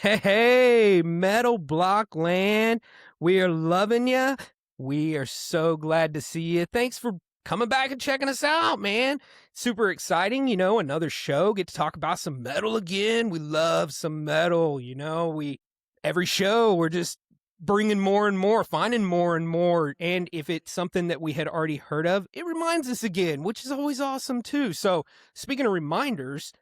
Hey, Metal Block Land. We are loving you. We are so glad to see you. Thanks for coming back and checking us out, man. Super exciting, another show. Get to talk about some metal again. We love some metal, every show we're just bringing more and more, finding more and more. And if it's something that we had already heard of, it reminds us again, which is always awesome too. So, speaking of reminders,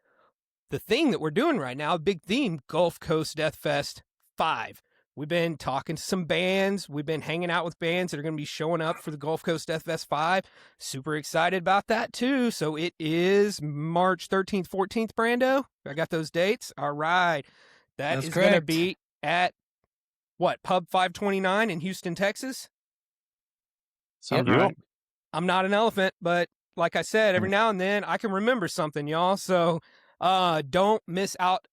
the thing that we're doing right now, big theme, Gulf Coast Death Fest 5. We've been talking to some bands. We've been hanging out with bands that are going to be showing up for the Gulf Coast Death Fest 5. Super excited about that, too. So it is March 13th, 14th, Brando. I got those dates. All right. That is going to be at, Pub 529 in Houston, Texas? Sounds right. I'm not an elephant, but like I said, every now and then I can remember something, y'all. So don't miss out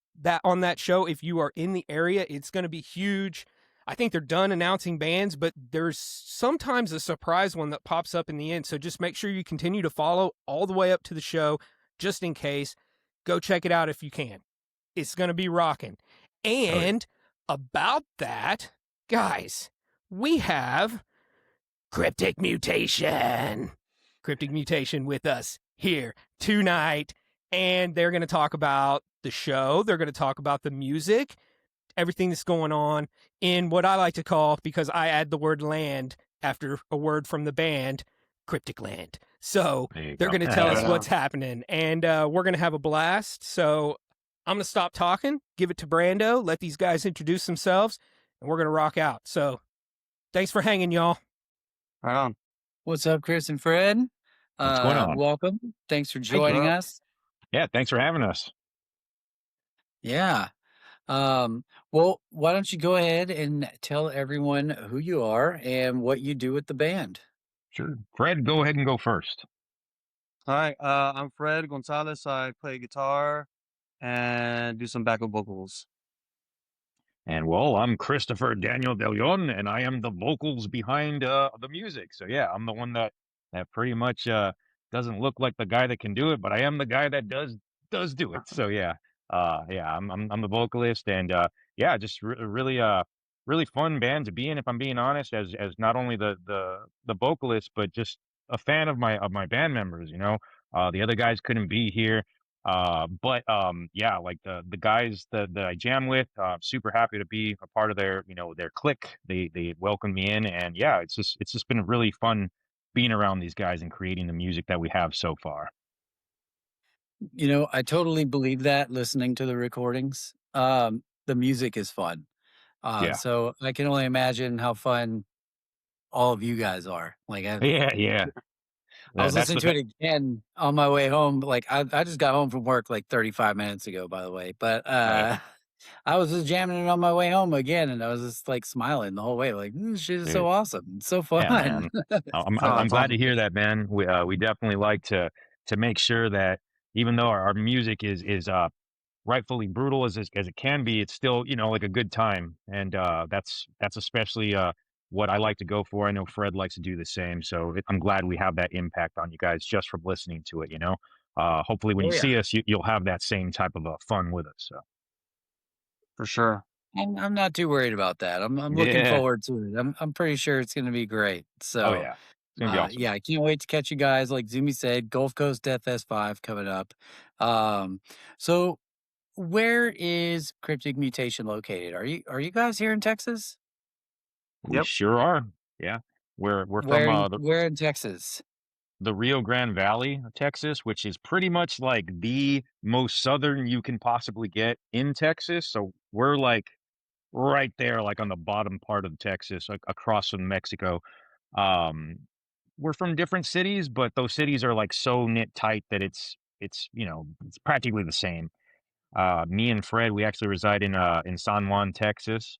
on that show if you are in the area. It's going to be huge. I think they're done announcing bands, but there's sometimes a surprise one that pops up in the end. So just make sure you continue to follow all the way up to the show, just in case. Go check it out if you can. It's going to be rocking. And about that, guys, we have Kryptik Mutation. Kryptik Mutation with us here tonight. And they're going to talk about the show. They're going to talk about the music, everything that's going on in what I like to call, because I add the word land after a word from the band, Cryptic Land. So they're going to tell us what's happening. And we're going to have a blast. So I'm going to stop talking, give it to Brando, let these guys introduce themselves, and we're going to rock out. So thanks for hanging, y'all. Right on. What's up, Chris and Fred? What's going on? Welcome. Thanks for joining us. Yeah, thanks for having us. Yeah. Well, why don't you go ahead and tell everyone who you are and what you do with the band? Sure. Fred, go ahead and go first. All right. I'm Fred Gonzalez. I play guitar and do some backup vocals. And well, I'm Christopher Daniel De Leon, and I am the vocals behind the music. So yeah, I'm the one that pretty much doesn't look like the guy that can do it, but I am the guy that does do it. So yeah, I'm the vocalist, and yeah, just really really fun band to be in. If I'm being honest, as not only the vocalist, but just a fan of my band members. The other guys couldn't be here. But yeah, like the guys that I jam with, super happy to be a part of their clique. They welcomed me in, and yeah, it's just been really fun being around these guys and creating the music that we have so far. I totally believe that listening to the recordings. The music is fun. Yeah. So I can only imagine how fun all of you guys are. Like, Yeah. I was listening to it again on my way home. Like I just got home from work like 35 minutes ago, by the way. But I was just jamming it on my way home again, and I was just like smiling the whole way. Like, this shit is so awesome. It's so fun. Yeah, I'm glad to hear that, man. We definitely like to make sure that even though our music is rightfully brutal as it can be, it's still like a good time, and that's especially what I like to go for. I know Fred likes to do the same, so I'm glad we have that impact on you guys just from listening to it. Hopefully when you see us, you'll have that same type of fun with us. So for sure. I'm not too worried about that. I'm looking forward to it. I'm pretty sure it's going to be great. So yeah, it's gonna be awesome. Yeah, I can't wait to catch you guys. Like Zoomy said, Gulf Coast Death Fest 5 coming up. So where is Kryptik Mutation located? Are you guys here in Texas? We sure are. Yeah, we're Where from where in Texas? the Rio Grande Valley of Texas, which is pretty much like the most southern you can possibly get in Texas. So we're like right there, like on the bottom part of Texas, like across from Mexico. We're from different cities, but those cities are like so knit tight that it's it's practically the same. Me and Fred, we actually reside in San Juan, Texas,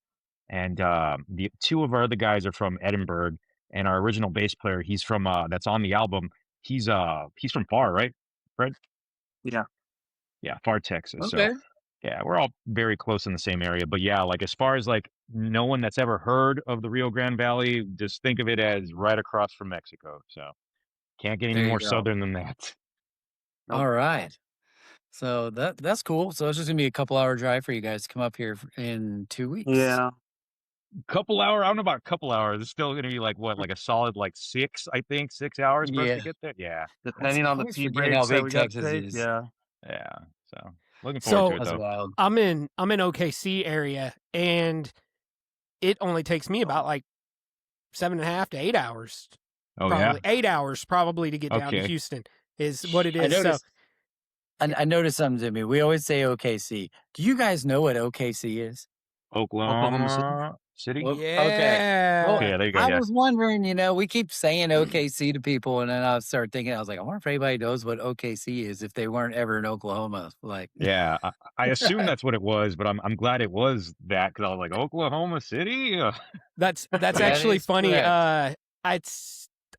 and the two of our other guys are from Edinburgh. And our original bass player, he's from that's on the album. He's from Far, right, Fred? Yeah. Yeah, Far, Texas. Okay. So yeah, we're all very close in the same area. But yeah, like as far as like no one that's ever heard of the Rio Grande Valley, just think of it as right across from Mexico. So can't get any There you more go. southern than that. All right. So that's cool. So it's just gonna be a couple hour drive for you guys to come up here in 2 weeks. Yeah. Couple hour, I don't know about a couple hours. It's still gonna be like what, like a solid like 6, I think, 6 hours for us Yeah. to get there. Yeah. Depending I on the always tea forget how breaks that big we got to Texas take. is. Yeah. Yeah. So looking forward to So it That's though. wild. I'm in OKC area, and it only takes me about like 7.5 to 8 hours, Oh yeah. probably 8 hours probably to get down to Okay. Houston is what it I is. So noticed. I noticed something, Jimmy. We always say OKC. Do you guys know what OKC is? Oklahoma City. City. Well, okay. Well, yeah, Yeah, there you go. I Yeah. was wondering, we keep saying OKC to people, and then I started thinking, I was like, I wonder if anybody knows what OKC is if they weren't ever in Oklahoma. Like, Yeah. I assume that's what it was, but I'm glad it was that because I was like, Oklahoma City? that's that actually is funny. correct.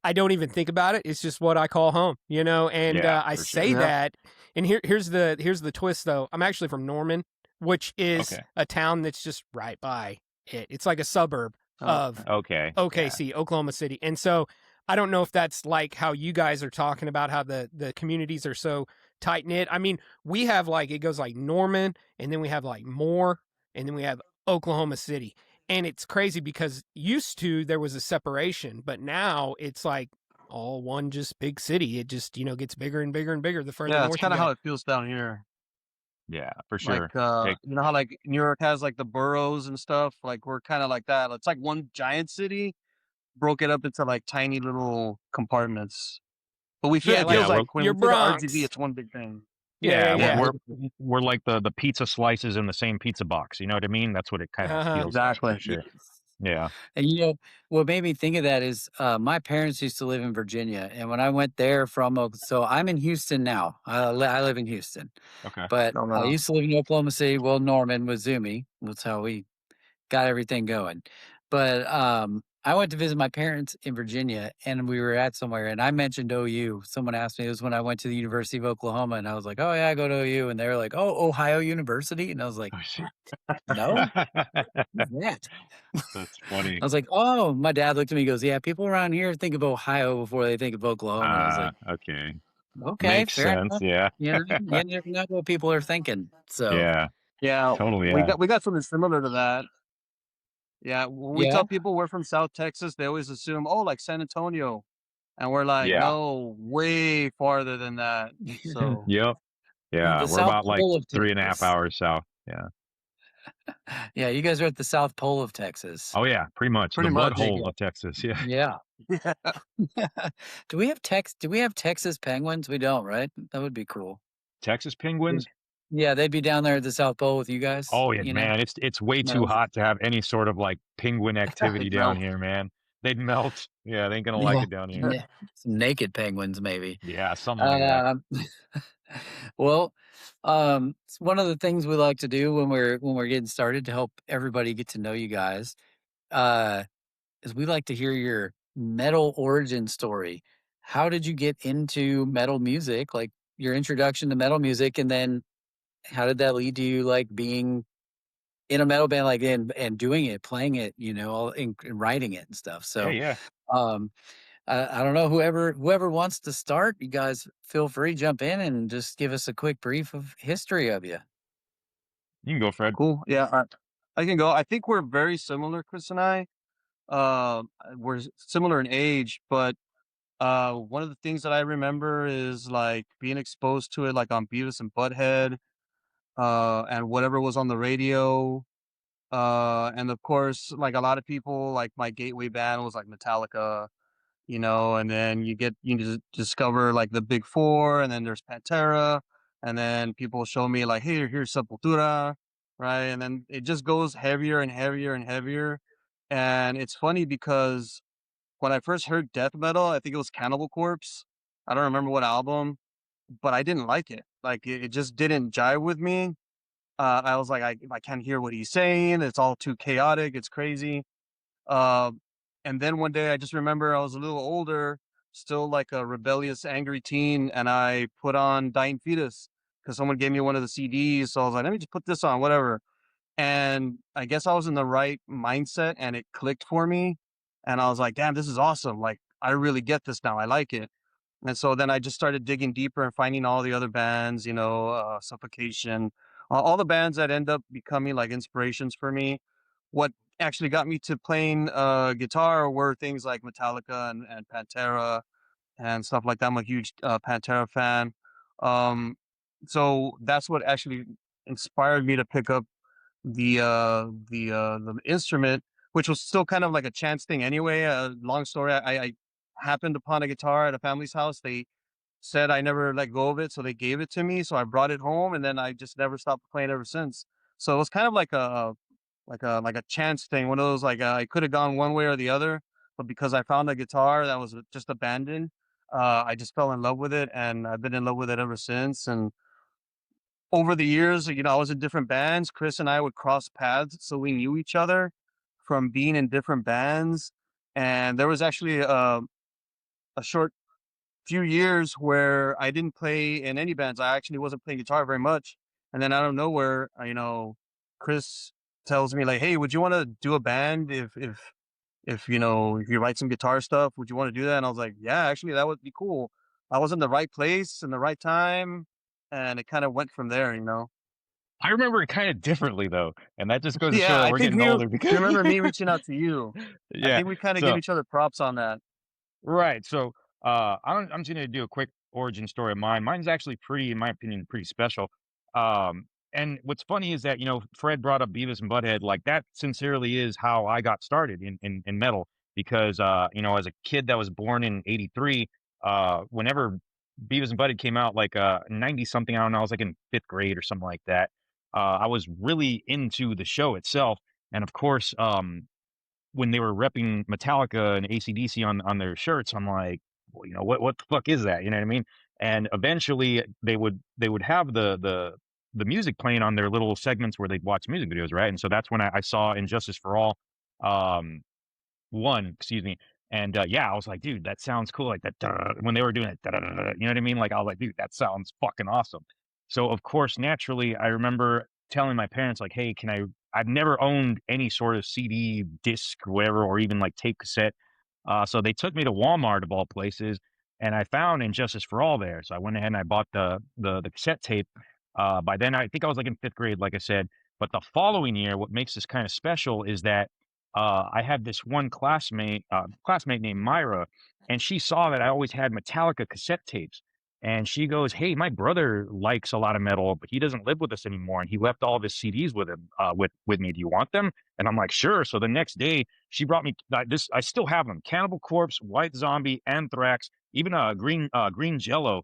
I don't even think about it. It's just what I call home, and Yeah, I for say sure. Yeah. that. And here's the twist though. I'm actually from Norman, which is Okay. a town that's just right by it. It's like a suburb of Okay. Yeah. OKC, Oklahoma City. And so I don't know if that's like how you guys are talking about how the communities are so tight knit. I mean, we have like it goes like Norman, and then we have like Moore, and then we have Oklahoma City. And it's crazy because used to there was a separation, but now it's like all one just big city. It just, gets bigger and bigger and bigger the further Yeah, it's north you kind of go. how it feels down here. Yeah, for Like, sure. you know how like New York has like the boroughs and stuff. Like we're kind of like that. It's like one giant city, broke it up into like tiny little compartments. But we feel Yeah, it like feels Yeah, like when your we feel the RGB, Bronx. it's one big thing. Yeah, Yeah, yeah. we're like the pizza slices in the same pizza box. You know what I mean? That's what it kind of Uh-huh. feels like for Exactly. sure. Yes. Yeah. And what made me think of that is my parents used to live in Virginia, and when I went there so I'm in Houston now. I live in Houston, Okay. but No, I no. used to live in Oklahoma City. Well, Norman with Zoomy. That's how we got everything going. But I went to visit my parents in Virginia, and we were at somewhere, and I mentioned OU. Someone asked me, it was when I went to the University of Oklahoma, and I was like, oh yeah, I go to OU, and they were like, oh, Ohio University, and I was like, Oh, shit. no, what's that? That's funny. I was like, oh, my dad looked at me and goes, yeah, people around here think of Ohio before they think of Oklahoma. And I was like, Okay. okay, Makes fair sense. enough. Yeah. You never know what people are thinking. So, Yeah. Yeah, Totally. we Yeah. got something similar to that. Yeah, when we yeah. tell people we're from South Texas, they always assume, oh, like San Antonio, and we're like, Yeah. no, way farther than that. So Yep. Yeah. The We're South about like Pole of 3.5 Texas. hours south. Yeah. Yeah, you guys are at the South Pole of Texas. Oh yeah, pretty much. pretty The much. butthole of Texas. Yeah. Yeah. Yeah. Do we have Texas penguins? We don't, right? That would be cool. Texas penguins. Yeah, they'd be down there at the South Pole with you guys. Oh yeah, man. It's way too No. hot to have any sort of like penguin activity They'd down melt. here, man. They'd melt. Yeah, they ain't gonna like Yeah. it down here. Some naked penguins, maybe. Yeah, something like that. Well, it's one of the things we like to do when we're getting started to help everybody get to know you guys, is we like to hear your metal origin story. How did you get into metal music? Like your introduction to metal music, and then how did that lead to you like being in a metal band, like and doing it, playing it, all and writing it and stuff. So, Yeah. um, I don't know, whoever wants to start, you guys feel free to jump in and just give us a quick brief of history of you. You can go, Fred. Cool. Yeah, I can go. I think we're very similar, Chris and I. We're similar in age, but one of the things that I remember is like being exposed to it, like on Beavis and Butthead, and whatever was on the radio. And of course, like a lot of people, like my gateway band was like Metallica, and then you just discover like the big four, and then there's Pantera, and then people show me like, hey, here's Sepultura, right? And then it just goes heavier and heavier and heavier. And it's funny because when I first heard death metal, I think it was Cannibal Corpse. I don't remember what album, but I didn't like it. Like it just didn't jive with me. I was like, I can't hear what he's saying. It's all too chaotic. It's crazy. Uh, and then one day I just remember I was a little older, still like a rebellious, angry teen, and I put on Dying Fetus because someone gave me one of the CDs. So I was like, let me just put this on, whatever. And I guess I was in the right mindset and it clicked for me. And I was like, damn, this is awesome. Like, I really get this now. I like it. And so then I just started digging deeper and finding all the other bands, Suffocation, all the bands that end up becoming like inspirations for me. What actually got me to playing guitar were things like Metallica and Pantera and stuff like that. I'm a huge Pantera fan. Um, so that's what actually inspired me to pick up the instrument, which was still kind of like a chance thing anyway. Long story, I happened upon a guitar at a family's house. They said I never let go of it, so they gave it to me. So I brought it home, and then I just never stopped playing ever since. So it was kind of like a chance thing. One of those like I could have gone one way or the other, but because I found a guitar that was just abandoned, I just fell in love with it, and I've been in love with it ever since. And over the years, I was in different bands. Chris and I would cross paths, so we knew each other from being in different bands. And there was actually a short few years where I didn't play in any bands. I actually wasn't playing guitar very much. And then out of nowhere, Chris tells me like, "Hey, would you want to do a band if you write some guitar stuff? Would you want to do that?" And I was like, "Yeah, actually, that would be cool." I was in the right place in the right time, and it kind of went from there. I remember it kind of differently though, and that just goes to show Yeah, that I we're think getting you older you because remember me reaching out to you. I yeah. think we kind of give So each other props on that. right. So I'm just gonna do a quick origin story of mine. Mine's actually pretty, in my opinion, pretty special. And what's funny is that, Fred brought up Beavis and Butthead. Like that sincerely is how I got started in metal because as a kid that was born in '83, whenever Beavis and Butthead came out, like 90 something, I don't know, I was like in fifth grade or something like that. I was really into the show itself. And of course, when they were repping Metallica and AC/DC on their shirts, I'm like, well, what the fuck is that? You know what I mean? And eventually they would have the music playing on their little segments where they'd watch music videos, right? And so that's when I saw Injustice for All, um, one, excuse me. And yeah, I was like, dude, that sounds cool. Like that when they were doing it, you know what I mean? Like I was like, dude, that sounds fucking awesome. So of course, naturally, I remember telling my parents, like, hey, can I've never owned any sort of CD, disc, whatever, or even like tape cassette. So they took me to Walmart of all places, and I found Injustice for All there. So I went ahead and I bought the cassette tape. By then, I think I was like in fifth grade, like I said. But the following year, what makes this kind of special is that I had this one classmate named Myra, and she saw that I always had Metallica cassette tapes. And she goes, "Hey, my brother likes a lot of metal, but he doesn't live with us anymore, and he left all of his CDs with him, with me. Do you want them?" And I'm like, "Sure." So the next day, she brought me this. I still have them: Cannibal Corpse, White Zombie, Anthrax, even Green Jello.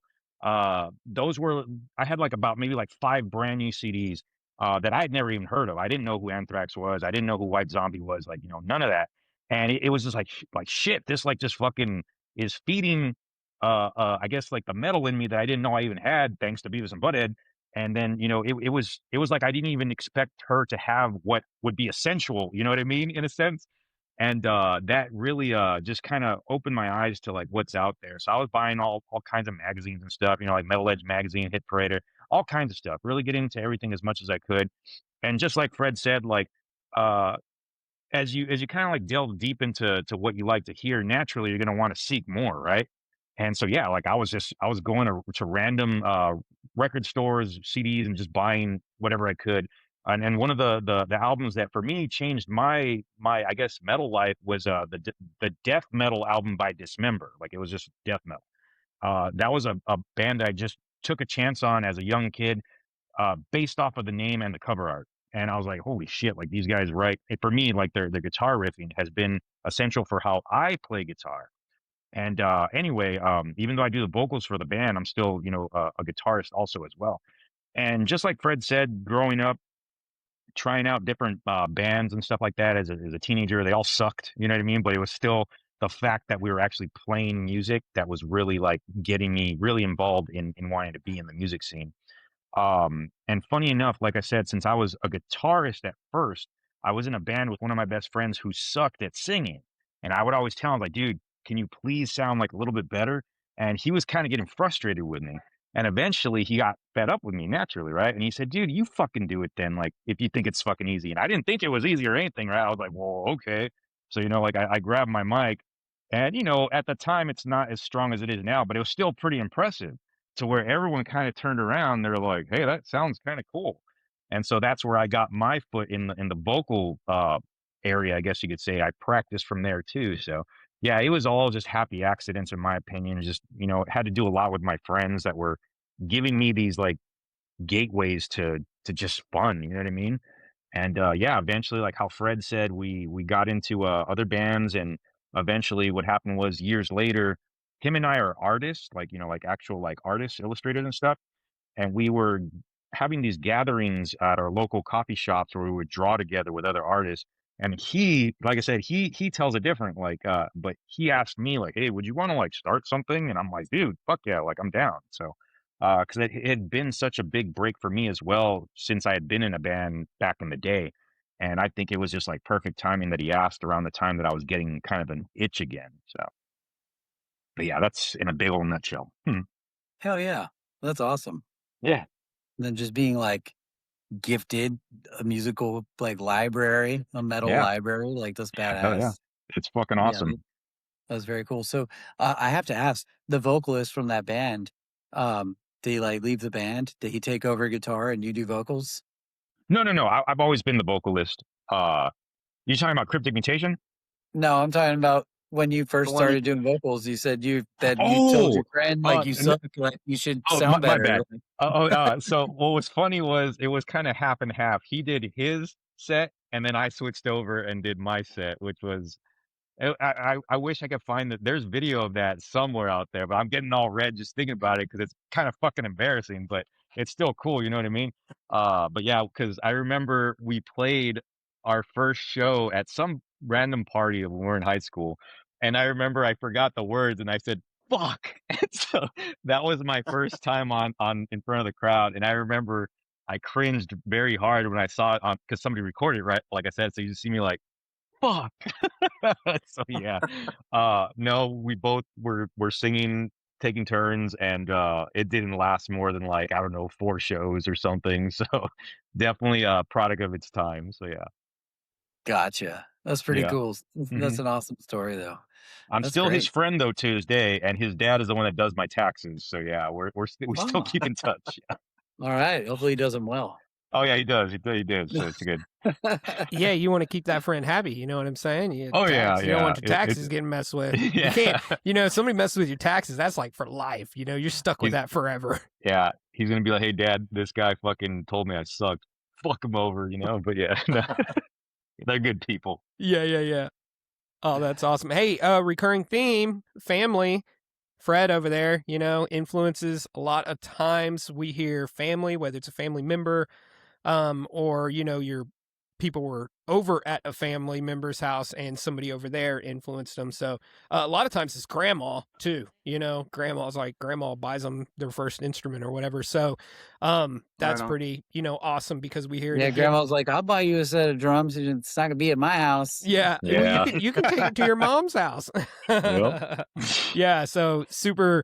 Those were I had like about maybe like 5 brand new CDs that I had never even heard of. I didn't know who Anthrax was. I didn't know who White Zombie was. Like none of that. And it was just like shit. This like just fucking is feeding I guess like the metal in me that I didn't know I even had thanks to Beavis and Butthead. And then it was like I didn't even expect her to have what would be essential. You know what I mean, in a sense. And that really just kind of opened my eyes to like what's out there. So I was buying all kinds of magazines and stuff, like Metal Edge magazine, Hit Parader, all kinds of stuff. Really getting into everything as much as I could. And just like Fred said, like uh as you kind of like delve deep into what you like to hear, naturally you're going to want to seek more, right? And so yeah, like I was going to random record stores, CDs, and just buying whatever I could. And one of the albums that for me changed my I guess metal life was the death metal album by Dismember. Like it was just death metal. That was a band I just took a chance on as a young kid, based off of the name and the cover art. And I was like, holy shit, like these guys write for me, like their guitar riffing has been essential for how I play guitar. And anyway, even though I do the vocals for the band, I'm still, a guitarist also as well. And just like Fred said, growing up, trying out different bands and stuff like that as a teenager, they all sucked, you know what I mean? But it was still the fact that we were actually playing music that was really like getting me really involved in wanting to be in the music scene. And funny enough, like I said, since I was a guitarist at first, I was in a band with one of my best friends who sucked at singing. And I would always tell him, like, dude, can you please sound like a little bit better? And he was kind of getting frustrated with me. And eventually he got fed up with me naturally, right? And he said, dude, you fucking do it then, like, if you think it's fucking easy. And I didn't think it was easy or anything, right? I was like, well, okay. So, like I grabbed my mic And, you know, at the time, it's not as strong as it is now, but it was still pretty impressive to where everyone kind of turned around. They're like, hey, that sounds kind of cool. And so that's where I got my foot in the vocal area, I guess you could say. I practiced from there too. So yeah, it was all just happy accidents in my opinion. Just, you know, had to do a lot with my friends that were giving me these like gateways to just fun, you know what I mean? And yeah, eventually, like how Fred said, we got into other bands, and eventually, what happened was years later, him and I are artists, like you know, like actual like artists, illustrators and stuff, and we were having these gatherings at our local coffee shops where we would draw together with other artists. And he, like I said, he tells it different. Like, but he asked me like, "Hey, would you want to like start something?" And I'm like, "Dude, fuck yeah, like I'm down." So, because it had been such a big break for me as well since I had been in a band back in the day, and I think it was just like perfect timing that he asked around the time that I was getting kind of an itch again. So, but yeah, that's in a big old nutshell. Hell yeah. That's awesome. Yeah, And then just being like gifted a musical like library, a metal yeah, library, like that's hell yeah, badass. it's fucking Yeah, awesome. that was very cool. So I have to ask, the vocalist from that band, did he like leave the band? Did he take over guitar and you do vocals? No, no, no. I've always been the vocalist. You talking about Kryptik Mutation? No, I'm talking about when you The first one started doing vocals. You said you told your Oh, friend like you n suck, like you should oh, sound my better. bad. Like, So what was funny was it was kind of half and half. He did his set, and then I switched over and did my set, which was I wish I could find that. There's video of that somewhere out there, but I'm getting all red just thinking about it because it's kind of fucking embarrassing, but it's still cool. You know what I mean? But yeah, because I remember we played our first show at some random party when we were in high school, and I remember I forgot the words and I said "fuck," and so that was my first time on in front of the crowd, and I remember I cringed very hard when I saw it on because somebody recorded it, right? Like I said, so you just see me like fuck. So yeah, no, we both were singing, taking turns, and it didn't last more than like I don't know 4 shows or something. So definitely a product of its time. So yeah, gotcha. That's pretty yeah. cool. hmm That's an awesome story, though. I'm That's still his great. friend though to this day, and his dad is the one that does my taxes. So yeah, we still Oh, keep in touch. Yeah. all right. Hopefully, he does them well. Oh yeah, he does. He does. So it's good. Yeah, you want to keep that friend happy. You know what I'm saying? You Oh yeah, tax. You don't yeah. want your taxes getting messed with. You Yeah. can't. You know, if somebody messes with your taxes, that's like for life. You know, you're stuck with He's that forever. Yeah, he's gonna be like, "Hey, Dad, this guy fucking told me I sucked. Fuck him over," you know. But yeah, no, they're good people. Yeah, yeah, yeah. Oh, that's awesome. Hey, recurring theme, family. Fred over there, you know, influences a lot of times we hear family, whether it's a family member, or you know, your people were over at a family member's house and somebody over there influenced them. So a lot of times it's grandma too. You know, grandma's like grandma buys them their first instrument or whatever. So that's on. pretty, you know, awesome because we hear it Yeah, again. grandma's like, I'll buy you a set of drums. And it's not gonna be at my house. Yeah, well, Yeah. you can take it to your mom's house. Yep. Yeah, so super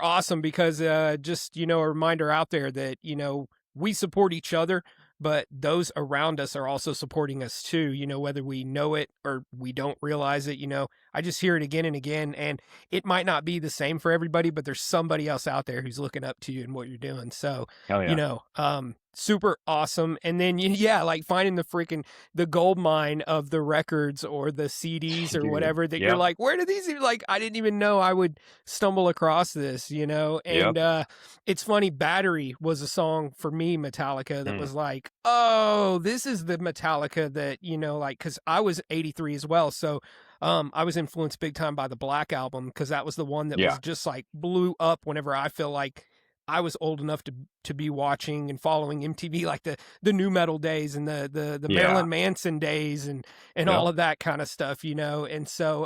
awesome because just you know a reminder out there that you know we support each other, but those around us are also supporting us too. You know whether we know it or we don't realize it. You know I just hear it again and again, and it might not be the same for everybody, but there's somebody else out there who's looking up to you and what you're doing. So Hell yeah. you know super awesome. And then yeah, like finding the gold mine of the records or the CDs or Dude, whatever that you're yep. like, where do these even like I didn't even know I would stumble across this, you know? And it's funny, Battery was a song for me, Metallica, that was like, oh, this is the Metallica that, you know, like cause I was 83 as well. So I was influenced big time by the Black Album because that was the one that was just like blew up whenever I feel like I was old enough to be watching and following MTV, like the new metal days and the Marilyn Manson days and all of that kind of stuff, you know. And so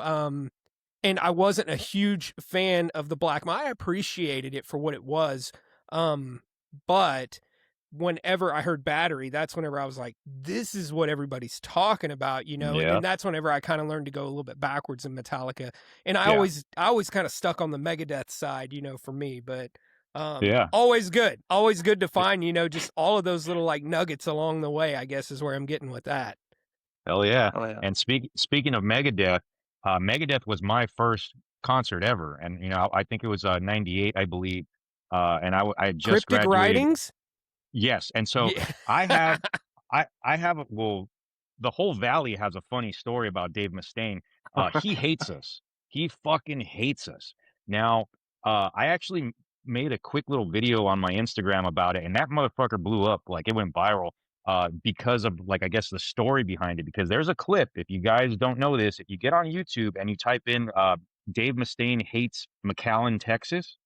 and I wasn't a huge fan of the Black. I appreciated it for what it was, but whenever I heard Battery, that's whenever I was like, this is what everybody's talking about, you know. And then that's whenever I kind of learned to go a little bit backwards in Metallica, and I always kind of stuck on the Megadeth side, you know, for me, but. Always good to find, you know, just all of those little like nuggets along the way, I guess is where I'm getting with that. Hell yeah. Oh yeah. And speaking of Megadeth, Megadeth was my first concert ever, and I think it was '98, I believe, and I had just Cryptic graduated. Writings? Yes, and so Yeah. I have I have the whole valley has a funny story about Dave Mustaine. He hates us. He fucking hates us. Now, I actually made a quick little video on my Instagram about it, and that motherfucker blew up. Like, it went viral because of, like, I guess the story behind it. Because there's a clip. If you guys don't know this, if you get on YouTube and you type in Dave Mustaine hates McAllen, Texas,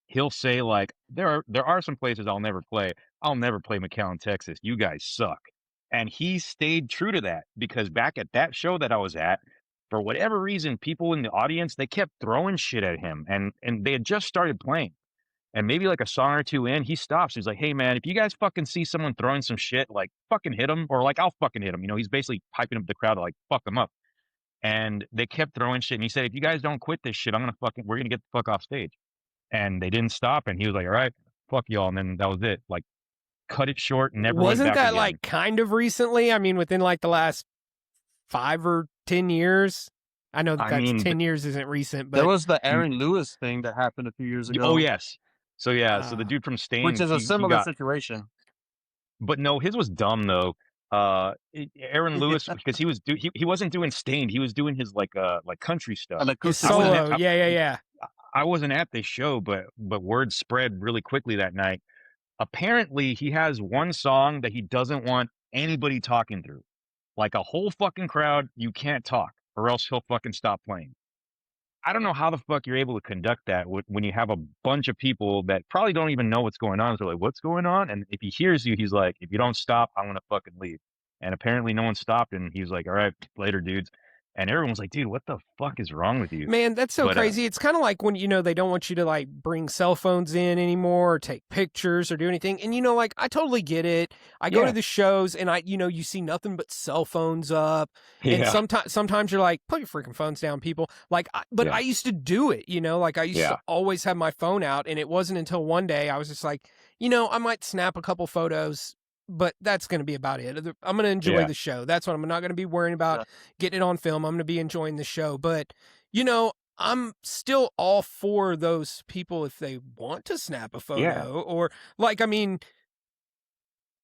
he'll say, like, there are some places I'll never play. I'll never play McAllen, Texas. You guys suck. And he stayed true to that, because back at that show that I was at, for whatever reason, people in the audience, they kept throwing shit at him, and they had just started playing. And maybe like a song or two in, he stops. He's like, "Hey man, if you guys fucking see someone throwing some shit, like, fucking hit him, or like, I'll fucking hit him." He's basically hyping up the crowd to, like, fuck them up. And they kept throwing shit, and he said, "If you guys don't quit this shit, we're gonna get the fuck off stage." And they didn't stop, and he was like, "All right, fuck y'all," and then that was it. Like, cut it short and never went Wasn't back that again. like kind of recently? I mean, within like the last 5 or 10 years. I know that I mean, 10 years isn't recent, but There was the Aaron Lewis thing that happened a few years ago. Oh yes. So yeah, so the Ah. dude from Stain, Which is a he similar got, situation. but no, his was dumb though. Aaron Lewis, because he wasn't doing Stained, he was doing his like country stuff. An his acoustic I wasn't solo. at- Yeah. I wasn't at this show, but word spread really quickly that night. Apparently, he has one song that he doesn't want anybody talking through. Like a whole fucking crowd, you can't talk, or else he'll fucking stop playing. I don't know how the fuck you're able to conduct that when you have a bunch of people that probably don't even know what's going on. So like, what's going on? And if he hears you, he's like, "If you don't stop, I'm gonna fucking leave." And apparently, no one stopped, and he's like, "All right, later, dudes." And everyone's like, "Dude, what the fuck is wrong with you?" Man, that's so But, crazy. It's kind of like when, they don't want you to like bring cell phones in anymore or take pictures or do anything. And, like, I totally get it. I go Yeah. to the shows and you see nothing but cell phones up. And Yeah. sometimes you're like, put your freaking phones down, people. Like, Yeah. I used to do it, like I used Yeah. to always have my phone out. And it wasn't until one day I was just like, I might snap a couple photos, but that's going to be about it. I'm going to enjoy Yeah. the show. That's what I'm not going to be worrying about. Yeah. Getting it on film. I'm going to be enjoying the show. But, I'm still all for those people if they want to snap a photo. Yeah. Or, like, I mean,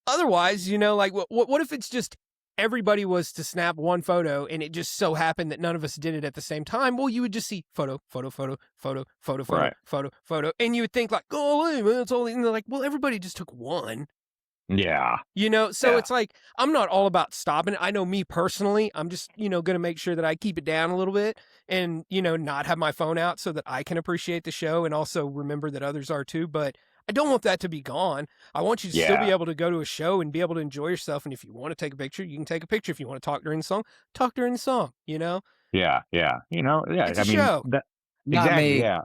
otherwise, like, what if it's just everybody was to snap one photo and it just so happened that none of us did it at the same time? Well, you would just see photo, Right. photo. And you would think, like, "Oh, man, it's only," and they're like, well, everybody just took one. Yeah. So Yeah. it's like, I'm not all about stopping it. I know me personally, I'm just, going to make sure that I keep it down a little bit and, not have my phone out so that I can appreciate the show and also remember that others are too. But I don't want that to be gone. I want you to still be Yeah. able to go to a show and be able to enjoy yourself. And if you want to take a picture, you can take a picture. If you want to talk during the song, talk during the song, Yeah. Yeah. Yeah. It's I a mean, show. Not exactly. me. Yeah.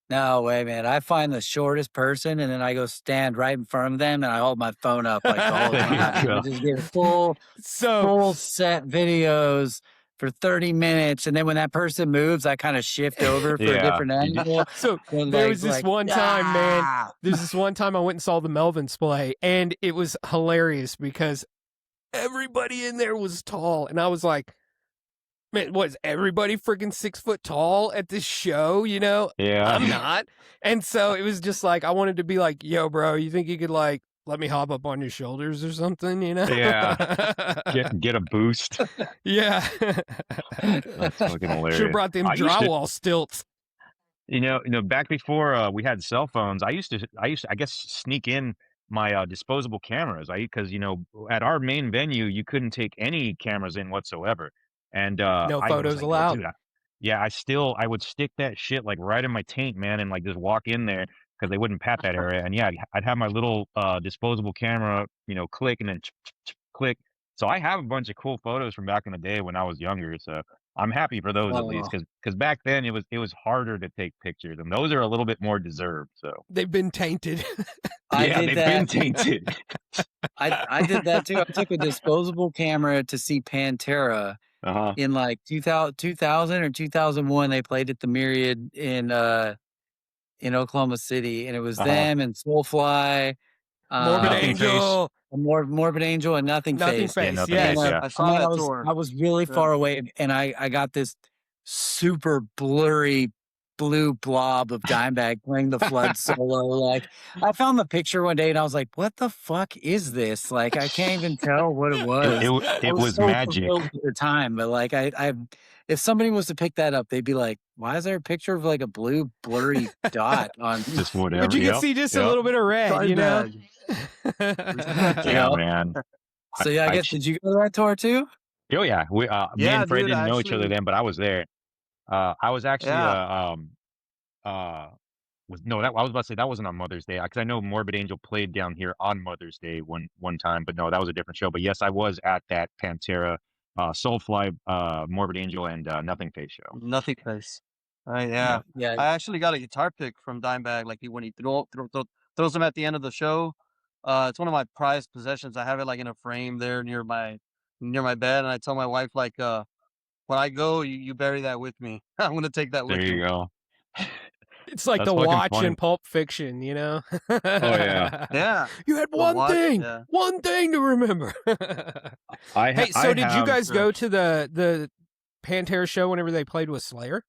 No way, man. I find the shortest person and then I go stand right in front of them and I hold my phone up like the whole There you time. go. I just get full set videos for 30 minutes. And then when that person moves, I kind of shift over for a Yeah. different angle. So And there like- was this like, one time, man. "Ah!" There's this one time I went and saw the Melvins play, and it was hilarious because everybody in there was tall, and I was like, man, what is everybody freaking 6 foot tall at this show? Yeah. I'm not. And so it was just like, I wanted to be like, yo, bro, you think you could like let me hop up on your shoulders or something, Yeah. Get a boost. Yeah. That's fucking hilarious. Should have brought them I used to- drywall stilts. Back before we had cell phones, I used to, I guess, sneak in my disposable cameras. Because at our main venue, you couldn't take any cameras in whatsoever, and No I was photos like, allowed. Dude, I would stick that shit like right in my taint, man, and like just walk in there because they wouldn't pat that area. And yeah, I'd have my little disposable camera, click and then click. So I have a bunch of cool photos from back in the day when I was younger. So I'm happy for those at least, because back then it was harder to take pictures, and those are a little bit more deserved. So They've been tainted. yeah, did they've that. been tainted. I did that too. I took a disposable camera to see Pantera in like 2000 or 2001. They played at the Myriad in Oklahoma City, and it was them and Soulfly, Morbid Nothing Angel. Morbid Angel, and Nothing Nothing Face. face. Nothing Yeah. Face, yeah. I saw that I tour. was really Yeah. far away, and I got this super blurry blue blob of Dimebag playing the flood solo. Like, I found the picture one day and I was like, what the fuck is this? Like, I can't even tell what it was. I It was so magic. thrilled at the time, but like, I if somebody was to pick that up, they'd be like, why is there a picture of like a blue blurry dot on? Just whatever. But you can see just a little bit of red, you know? Yeah, man. So yeah, I guess did you go to that tour too? Oh yeah, me Yeah, and Fred dude, didn't know each other actually- then, but I was there. I was actually Yeah. I was about to say that wasn't on Mother's Day because I know Morbid Angel played down here on Mother's Day one time, but no, that was a different show. But yes, I was at that Pantera, Soulfly, Morbid Angel, and Nothing Face show. Nothing face. Yeah. Yeah. I actually got a guitar pick from Dimebag, like when he throws them at the end of the show. It's one of my prized possessions. I have it like in a frame there near my bed, and I tell my wife like, when I go, you bury that with me. I'm gonna take that with There me. you go. It's like That's the fucking watch funny. in Pulp Fiction, you know? Oh yeah. Yeah. You had The one watch, thing, yeah. one thing to remember. Hey, so did you guys go to the Pantera show whenever they played with Slayer?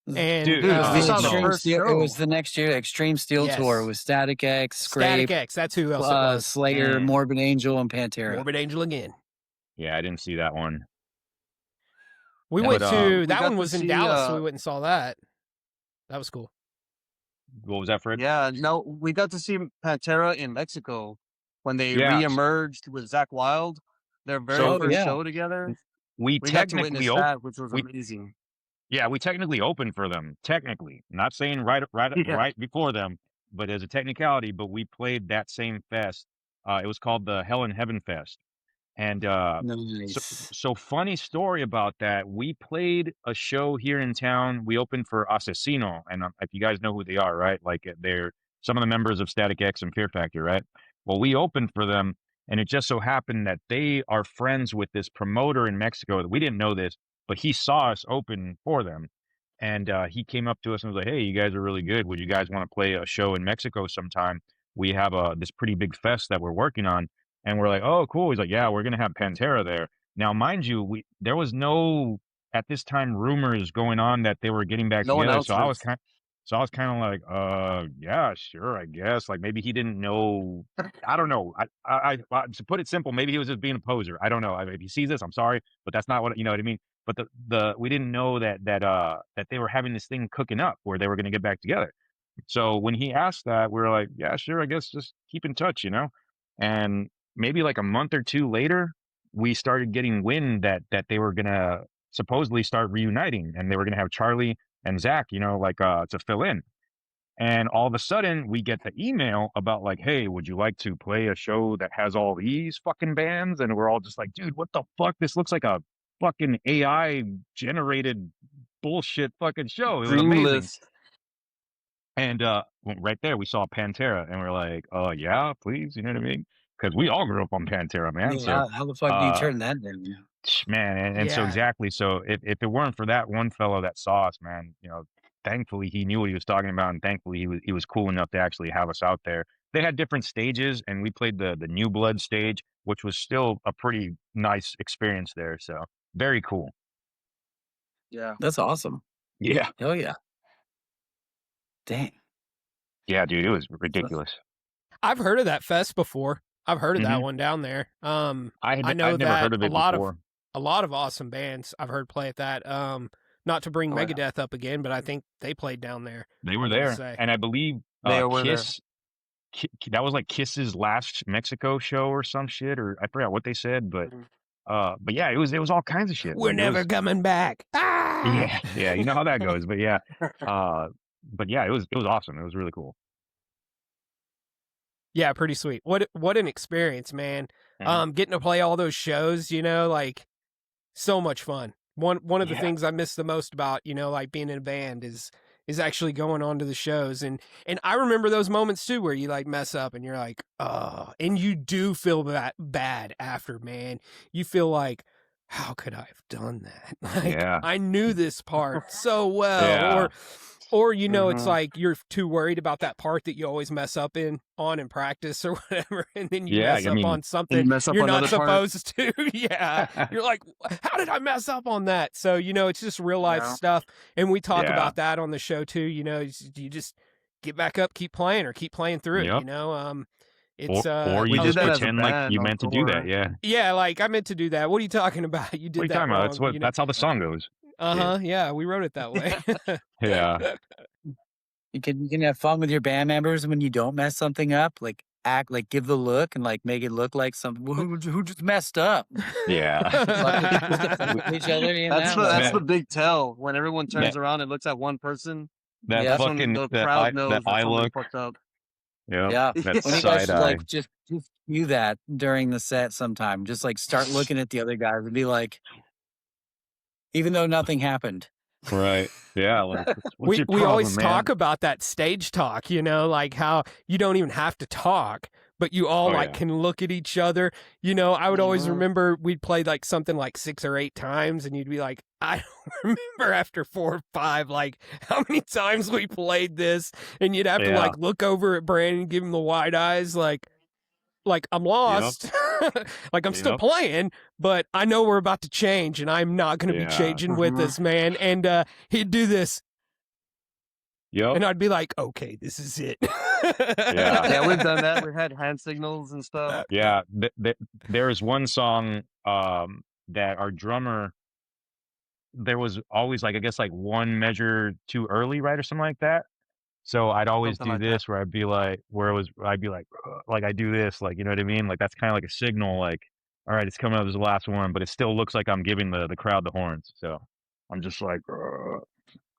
And Dude, we The saw the Extreme first Steel- it show. was the next year, Extreme Steel Yes. Tour with Static X, Static Scrape, X, that's who else it was. Slayer, Mm. Morbid Angel, and Pantera. Morbid Angel again. Yeah, I didn't see that one. We Yeah, went but, to we that got one to was in see, Dallas, so we went and saw that. That was cool. What was that, Fred? Yeah, no, we got to see Pantera in Mexico when they Yeah. re-emerged with Zach Wild. Their very So- first yeah. show together. We We got to technically witness that, which was amazing. Yeah, we technically opened for them. Technically, not saying right Yeah. right before them, but as a technicality. But we played that same fest. It was called the Hell and Heaven Fest, and Nice. so funny story about that. We played a show here in town. We opened for Asesino, and if you guys know who they are, right? Like they're some of the members of Static X and Fear Factor, right? Well, we opened for them, and it just so happened that they are friends with this promoter in Mexico. We didn't know this, but he saw us open for them, and he came up to us and was like, "Hey, you guys are really good. Would you guys want to play a show in Mexico sometime? We have this pretty big fest that we're working on." And we're like, "Oh, cool." He's like, "Yeah, we're gonna have Pantera there." Now, mind you, there was no at this time rumors going on that they were getting back No together. So I was announcements. kind of like, yeah, sure, I guess. Like maybe he didn't know. I don't know. To put it simple, maybe he was just being a poser. I don't know. If he sees this, I'm sorry, but that's not what you know what I mean. But we didn't know that they were having this thing cooking up where they were going to get back together. So when he asked that, we were like, yeah, sure, I guess just keep in touch, you know. And maybe like a month or two later, we started getting wind that they were gonna supposedly start reuniting, and they were gonna have Charlie and Zach, you know, like to fill in. And all of a sudden, we get the email about like, "Hey, would you like to play a show that has all these fucking bands?" And we're all just like, "Dude, what the fuck? This looks like a fucking AI generated bullshit fucking show." It was Dream amazing. list. And right there, we saw Pantera, and we're like, yeah, please," you know what I mean? Because we all grew up on Pantera, man. Yeah, So, how the fuck do you turn that down? man, and so Yeah. exactly. So if it weren't for that one fellow that saw us, man, you know, thankfully he knew what he was talking about, and thankfully he was cool enough to actually have us out there. They had different stages, and we played the New Blood stage, which was still a pretty nice experience there. So very cool. Yeah. That's awesome. Yeah, Hell yeah. Dang. yeah, dude, it was ridiculous. I've heard of that fest before. I've heard of that Mhm. one down there. I I'd know never that heard of it before. a lot of awesome bands I've heard play at that. Not to bring Oh, yeah. Megadeth up again, but I think they played down there. They were I was gonna there, say. and I believe They were there. Kiss. That was like Kiss's last Mexico show or some shit, or I forgot what they said, but yeah, it was all kinds of shit. We're Like, it never was- coming back. Ah! yeah, you know how that goes. But yeah, but yeah, it was awesome. It was really cool. Yeah, pretty sweet. What an experience, man. Mhm. Getting to play all those shows, you know, like so much fun. One of the Yeah. things I miss the most about, you know, like being in a band is actually going on to the shows. And I remember those moments too where you like mess up and you're like, oh, and you do feel bad after, man. You feel like, how could I have done that? Like Yeah. I knew this part so well. Yeah. Or, you know, it's Mhm. like you're too worried about that part that you always mess up on in practice or whatever, and then you Yeah, mess I up mean, on And something you mess up you're not another part. supposed to. Yeah. You're like, how did I mess up on that? So, you know, it's just real life Yeah. stuff. And we talk yeah, about that on the show too. You know, you just get back up, keep playing, or keep playing through it, yep. you know? Or It's We you I did was just that as a pretend like band you on meant to do that. tour. Yeah. yeah, like I meant to do that. What are you talking about? You What are you did that talking about? wrong, you know? That's how the song goes. Uh-huh. Yeah, we wrote it that way. Yeah. You can have fun with your band members when you don't mess something up. Like act like give the look and like make it look like something who just messed up. Yeah. Fuck with each other in That's that the way. big tell when everyone that turns around and looks at one person. that Yep. That's when fucking the crowd knows that eye something look. fucked up. Yep. Yeah. That When you side guys should eye. like just do that during the set sometime. Just like start looking at the other guys and be like, even though nothing happened. Right. Yeah. Like, what's your we problem, always man? talk about that stage talk, you know, like how you don't even have to talk, but you all Oh, like yeah. can look at each other. You know, I would always Mhm. remember we'd play like something like 6 or 8 times, and you'd be like, I don't remember after 4 or 5, like how many times we played this, and you'd have to Yeah. like look over at Brandon and give him the wide eyes, like I'm lost. Like I'm still Yep. playing, but I know we're about to change, and I'm not going to be Yeah. changing with Mhm. this, man. And he'd do this. Yep. And I'd be like, okay, this is it. Yeah. Yeah, we've done that. We had hand signals and stuff. Yeah. There's one song that our drummer, there was always like, I guess like one measure too early, right? Or something like that. So I'd always Something do like that. this where I'd be like, I'd be like I do this, like, you know what I mean? Like that's kind of like a signal, like, all right, it's coming up as the last one, but it still looks like I'm giving the crowd the horns. So I'm just like,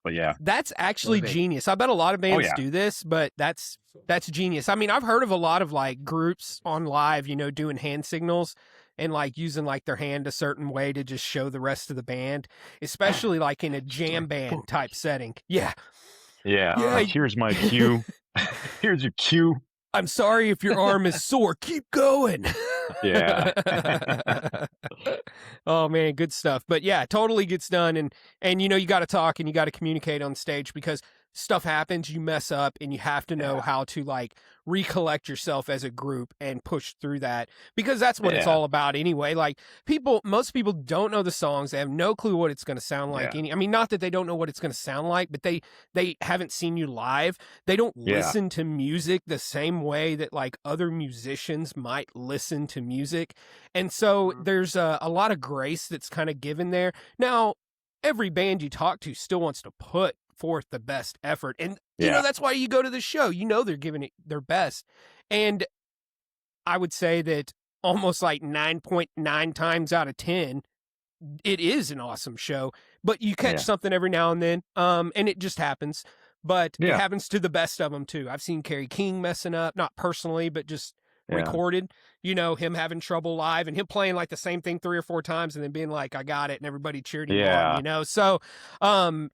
but yeah. That's actually Motivate. genius. I bet a lot of bands yeah. do this, but that's genius. I mean, I've heard of a lot of like groups on live, you know, doing hand signals and like using like their hand a certain way to just show the rest of the band, especially like in a jam band type setting. Yeah. Yeah. Yeah. Like, here's my cue. Here's your cue. I'm sorry if your arm is sore. Keep going. Yeah. Oh man, good stuff. But yeah, totally gets done, and you know you got to talk and you got to communicate on stage because stuff happens, you mess up, and you have to know how to like recollect yourself as a group and push through that because that's what it's Yeah. all about anyway. Like most people don't know the songs, they have no clue what it's going to sound like. Yeah. I mean, not that they don't know what it's going to sound like, but they haven't seen you live. They don't Yeah. listen to music the same way that like other musicians might listen to music. And so Mhm. there's a lot of grace that's kind of given there. Now, every band you talk to still wants to put forth the best effort. And, you know, Yeah. that's why you go to the show. You know they're giving it their best. And I would say that almost like 9.9 times out of 10, it is an awesome show, but you catch Yeah. something every now and then, and it just happens. But it Yeah. happens to the best of them too. I've seen Kerry King messing up, not personally, but just Yeah. recorded. You know, him having trouble live and him playing like the same thing 3 or 4 times and then being like, "I got it," and everybody cheered him on. Yeah. You know, so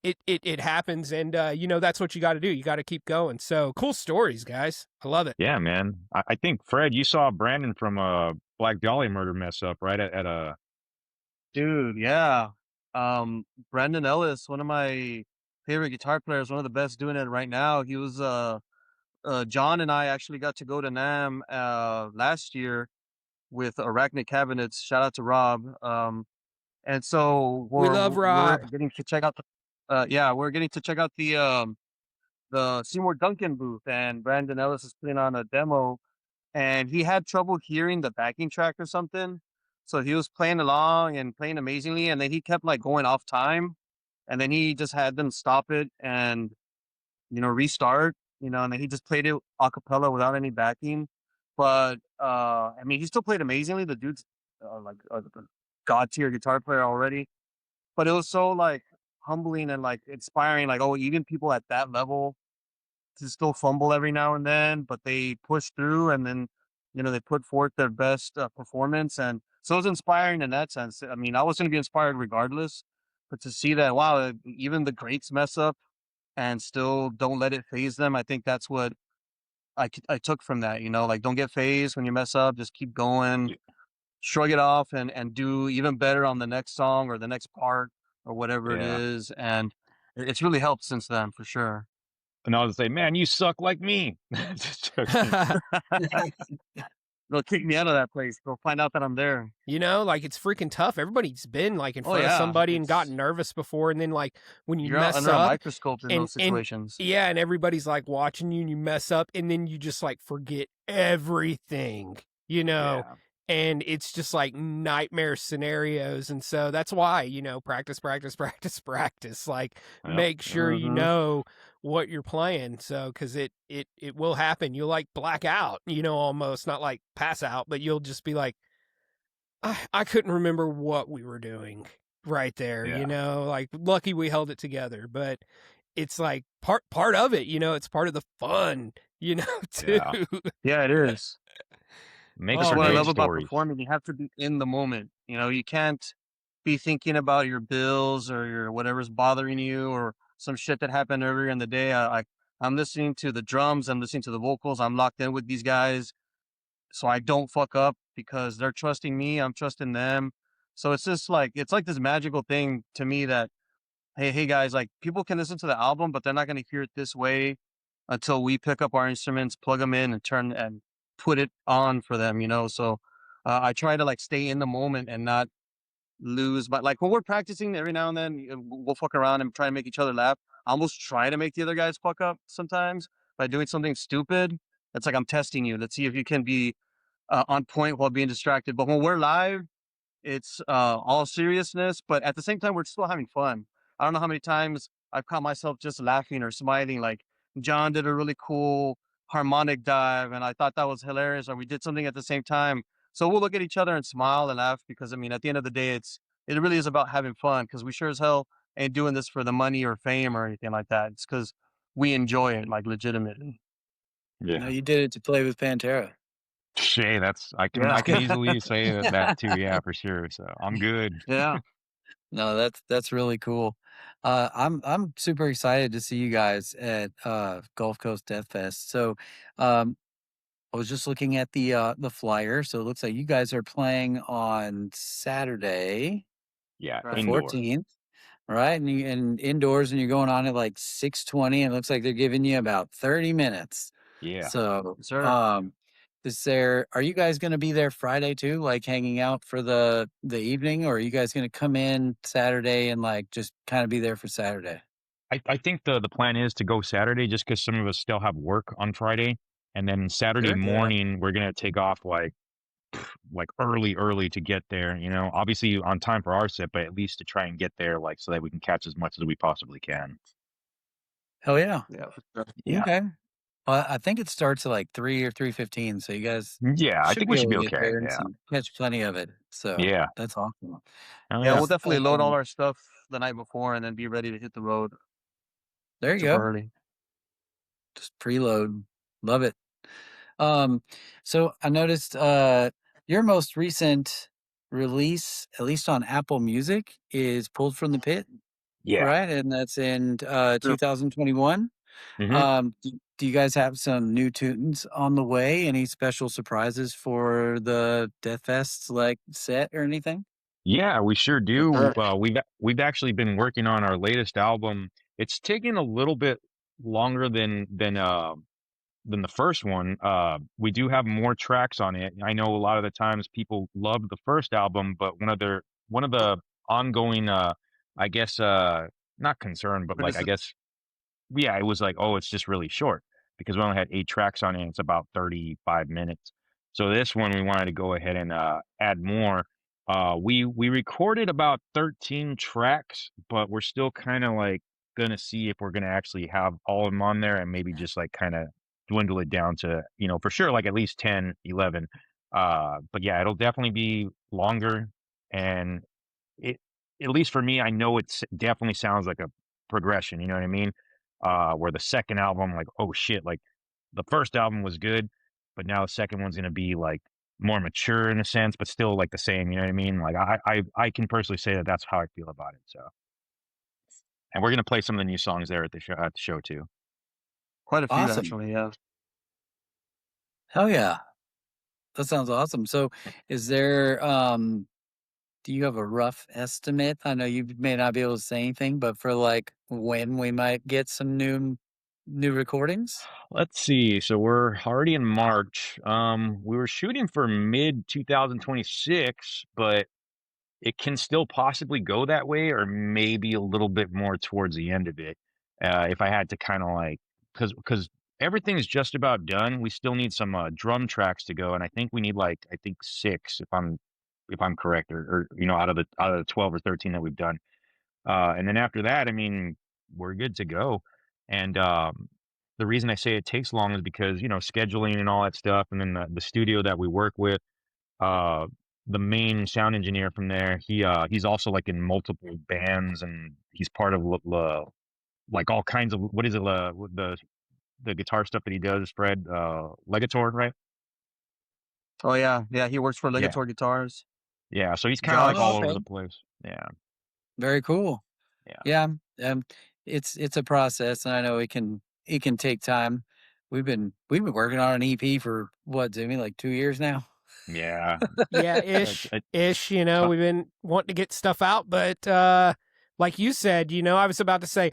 it happens, and you know that's what you got to do. You got to keep going. So cool stories, guys. I love it. Yeah, man. I think Fred, you saw Brandon from Black Dahlia Murder mess up, right? At a Dude, yeah. Brandon Ellis, one of my favorite guitar players, one of the best doing it right now. He was John and I actually got to go to NAMM last year with Arachnid Cabinets. Shout out to Rob. And so We love Rob. we're getting to check out we're getting to check out the Seymour Duncan booth, and Brandon Ellis is putting on a demo, and he had trouble hearing the backing track or something. So he was playing along and playing amazingly, and then he kept like going off time, and then he just had them stop it and restart, and then he just played it a cappella without any backing. But I mean, he still played amazingly. The dude's like a god tier guitar player already. But it was so like humbling and like inspiring. Like, oh, even people at that level to still fumble every now and then, but they push through, and then they put forth their best performance. And so it was inspiring in that sense. I mean, I was going to be inspired regardless, but to see that, wow, even the greats mess up and still don't let it phase them. I think that's what I took from that. Like, don't get phased when you mess up. Just keep going, shrug it off, and do even better on the next song or the next part or whatever it Yeah. is. And it's really helped since then, for sure. and I'll just say, "Man, you suck like me." Just joking. They'll kick me out of that place. They'll find out that I'm there. You know, like, it's freaking tough. Everybody's been, like, in Oh front of yeah, somebody and gotten it's nervous before, and then, like, when you you're out mess under a up microscope in and those situations. yeah, and everybody's, like, watching you and you mess up, and then you just, like, forget everything, you know? Yeah. And it's just, like, nightmare scenarios, and so that's why, practice, practice, practice, practice, like, Yep. make sure you Mhm. know what you're playing, so, 'cause it will happen. You'll, like, black out, almost, not, like, pass out, but you'll just be like, I couldn't remember what we were doing right there, Yeah. like, lucky we held it together, but it's like part of it, it's part of the fun, too. Yeah. Yeah, it is. Makes That's Oh for what I great man. love about stories. performing. You have to be in the moment. You can't be thinking about your bills or your whatever's bothering you or some shit that happened earlier in the day. I'm listening to the drums. I'm listening to the vocals. I'm locked in with these guys, so I don't fuck up because they're trusting me. I'm trusting them. So it's just like it's like this magical thing to me that hey guys, like people can listen to the album, but they're not gonna hear it this way until we pick up our instruments, plug them in, and turn and put it on for them. So I try to like stay in the moment and not lose. But like when we're practicing, every now and then we'll fuck around and try to make each other laugh. I almost try to make the other guys fuck up sometimes by doing something stupid. It's like I'm testing you. Let's see if you can be on point while being distracted. But when we're live, it's all seriousness, but at the same time, we're still having fun. I don't know how many times I've caught myself just laughing or smiling. Like John did a really cool harmonic dive, and I thought that was hilarious. Or we did something at the same time. So we'll look at each other and smile and laugh because I mean, at the end of the day, it really is about having fun because we sure as hell ain't doing this for the money or fame or anything like that. It's because we enjoy it, like legitimately. No, Yeah. you did it to play with Pantera. Shay, I Yeah, can easily say that too. Yeah, for sure. So I'm good. yeah. No, that's really cool. I'm super excited to see you guys at Gulf Coast Death Fest. So, um, I was just looking at the flyer. So it looks like you guys are playing on Saturday, Yeah, the Right. indoor. 14th, right? And indoors, and you're going on at like 6:20. And it looks like they're giving you about 30 minutes. Yeah. So, Yes, sir. are you guys going to be there Friday too, like hanging out for the evening, or are you guys going to come in Saturday and like just kind of be there for Saturday? I think the plan is to go Saturday just because some of us still have work on Friday. And then Saturday Sure. Yeah. morning, we're gonna take off like early to get there, obviously on time for our set, but at least to try and get there like so that we can catch as much as we possibly can. Hell yeah. Yeah. For sure. Yeah. Okay. Well, I think it starts at like 3 or 3:15, so you guys Yeah, I should think be we should able be to get okay. there and Yeah. catch plenty of it. So Yeah. that's awesome. Oh Yeah, yeah. we'll definitely load all Um, our stuff the night before and then be ready to hit the road there you super go. early. Just preload. Love it. Um, so I noticed your most recent release, at least on Apple Music, is Pulled from the Pit, Yeah. right? And that's in Sure. 2021. Hmm. Do you guys have some new tunes on the way? Any special surprises for the Death Fest like set or anything? Yeah, we sure Yes, do. sir. We've actually been working on our latest album. It's taken a little bit longer than the first one. We do have more tracks on it. I know a lot of the times people love the first album, but one of the ongoing I guess not concern, but like I Criticism. guess yeah, it was like, oh, it's just really short because we only had 8 tracks on it. And it's about 35 minutes. So this one, we wanted to go ahead and add more. We recorded about 13 tracks, but we're still kind of like gonna see if we're gonna actually have all of them on there and maybe just like kind of dwindle it down to for sure like at least 10, 11. But yeah, it'll definitely be longer and it at least for me, I know it's definitely sounds like a progression, you know what I mean? Where the second album, like, oh shit, like the first album was good, but now the second one's gonna be like more mature in a sense, but still like the same, you know what I mean? Like I can personally say that that's how I feel about it. So, and we're gonna play some of the new songs there at the show too. Quite a few Awesome. actually, yeah. Hell yeah. That sounds awesome. So is there do you have a rough estimate? I know you may not be able to say anything, but for like when we might get some new recordings? Let's see. So we're already in March. We were shooting for mid 2026, but it can still possibly go that way, or maybe a little bit more towards the end of it. If I had to kind of like, because everything's just about done. We still need some drum tracks to go, and I think we need like I think 6 if I'm correct, or out of the 12 or 13 that we've done. And then after that, I mean, we're good to go. And the reason I say it takes long is because scheduling and all that stuff, and then the studio that we work with. Uh, the main sound engineer from there, he's also like in multiple bands, and he's part of like all kinds of what is it the guitar stuff that he does, Fred Legator, right? Oh yeah, he works for Yeah, Legator Guitars. yeah. So he's kind of like Josh. all over Okay. the place. Yeah, Very cool. yeah, Yeah. It's a process, and I know it can take time. We've been working on an EP for what, Zoomy, like 2 years now? yeah. Yeah, It's ish. You know, tou- we've been wanting to get stuff out, but like you said, I was about to say,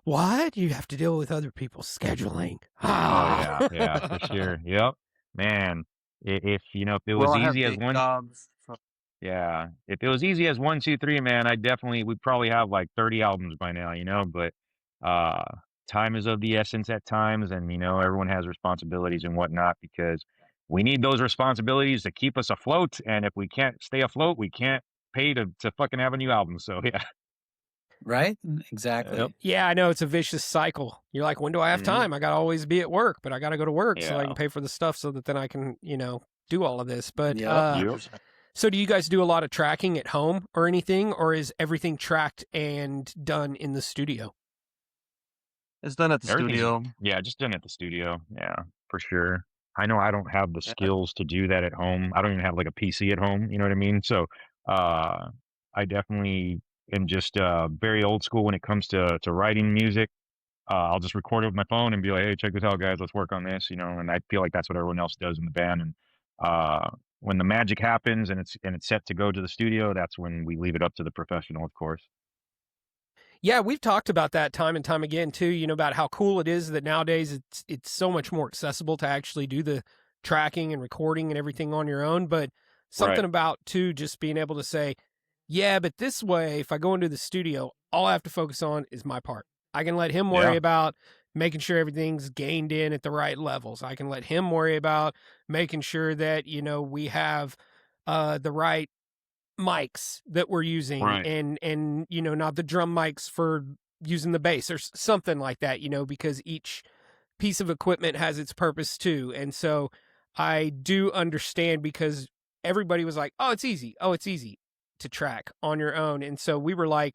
what? You have to deal with other people's scheduling. Oh Ah. yeah, for sure. Yep, man. If if it was Well, I have easy as day one. jobs. Yeah, if it was easy as 1, 2, 3, man, we'd probably have like 30 albums by now, but uh time is of the essence at times, and everyone has responsibilities and whatnot, because we need those responsibilities to keep us afloat, and if we can't stay afloat, we can't pay to fucking have a new album. So yeah. Right? Exactly. Yep. Yeah, I know it's a vicious cycle. You're like, when do I have Mhm. time? I got to always be at work, but I got to go to work so I Yeah. can pay for the stuff so that then I can, do all of this. But Yep. Yep. so do you guys do a lot of tracking at home or anything, or is everything tracked and done in the studio? It's done at the Everything's studio. yeah, just done at the studio. Yeah, for sure. I know I don't have the Yeah. skills to do that at home. I don't even have like a PC at home, you know what I mean? So, uh, I definitely am just very old school when it comes to writing music. I'll just record it with my phone and be like, "Hey, check this out, guys. Let's work on this," and I feel like that's what everyone else does in the band. And uh, when the magic happens and it's set to go to the studio, that's when we leave it up to the professional, of course. Yeah, we've talked about that time and time again too, about how cool it is that nowadays it's so much more accessible to actually do the tracking and recording and everything on your own, but something Right. about too just being able to say, yeah, but this way if I go into the studio, all I have to focus on is my part. I can let him worry Yeah. about making sure everything's gained in at the right levels. I can let him worry about making sure that, we have the right mics that we're using, Right. and not the drum mics for using the bass or something like that, because each piece of equipment has its purpose too. And so I do understand, because everybody was like, oh, it's easy to track on your own, and so we were like,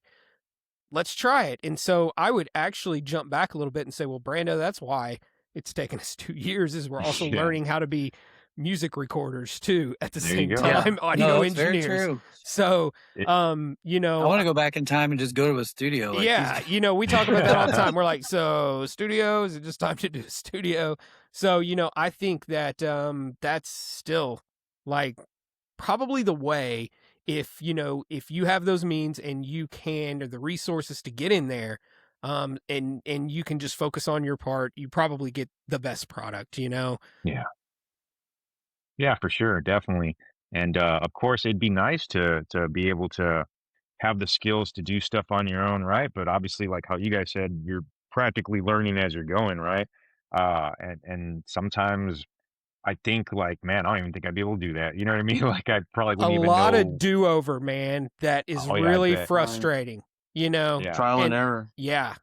let's try it. And so I would actually jump back a little bit and say, well, Brando, that's why it's taken us 2 years, is we're also Yeah. learning how to be music recorders too at the There you same go. Yeah. time, audio No, it's very engineers. true. So, It- I want to go back in time and just go to a studio. Like yeah, these- we talk about that all the time. We're like, so studio, is it just time to do a studio? So, I think that that's still like probably the way, if you have those means and you can, or the resources to get in there, and you can just focus on your part, you probably get the best product. Yeah. Yeah, for sure, definitely. And of course, it'd be nice to be able to have the skills to do stuff on your own, right? But obviously, like how you guys said, you're practically learning as you're going, right? And sometimes I think like, man, I don't even think I'd be able to do that. You know what I mean? Like I probably A wouldn't even lot know. of do-over, man, that is Oh yeah, I really bet. frustrating, Yeah. Trial and and error. yeah,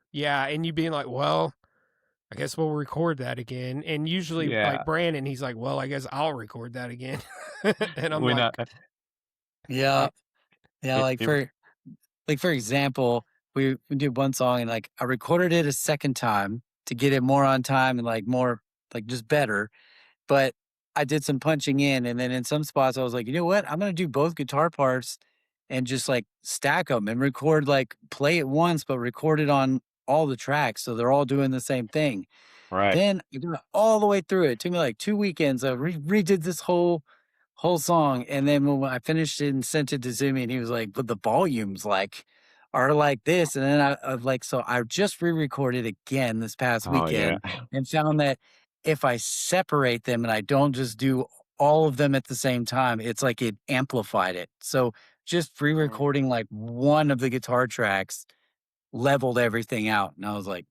and you being like, well, I guess we'll record that again. And usually, Yeah. like Brandon, he's like, well, I guess I'll record that again. And I'm When like, yeah. Yeah. it, Like for example, we did one song, and like I recorded it a second time to get it more on time and like more like just better. But I did some punching in, and then in some spots I was like, you know what? I'm gonna do both guitar parts and just like stack them and record, like play it once, but record it on all the tracks so they're all doing the same thing. right. Then I got all the way through it. It took me like 2 weekends. I redid this whole song, and then when I finished it and sent it to Zoomy, and he was like, "But the volume's like are like this. And then I like, so I just re-recorded again this past Oh yeah. weekend and found that if I separate them and I don't just do all of them at the same time, it's like it amplified it. So just re-recording like one of the guitar tracks leveled everything out. And I was like,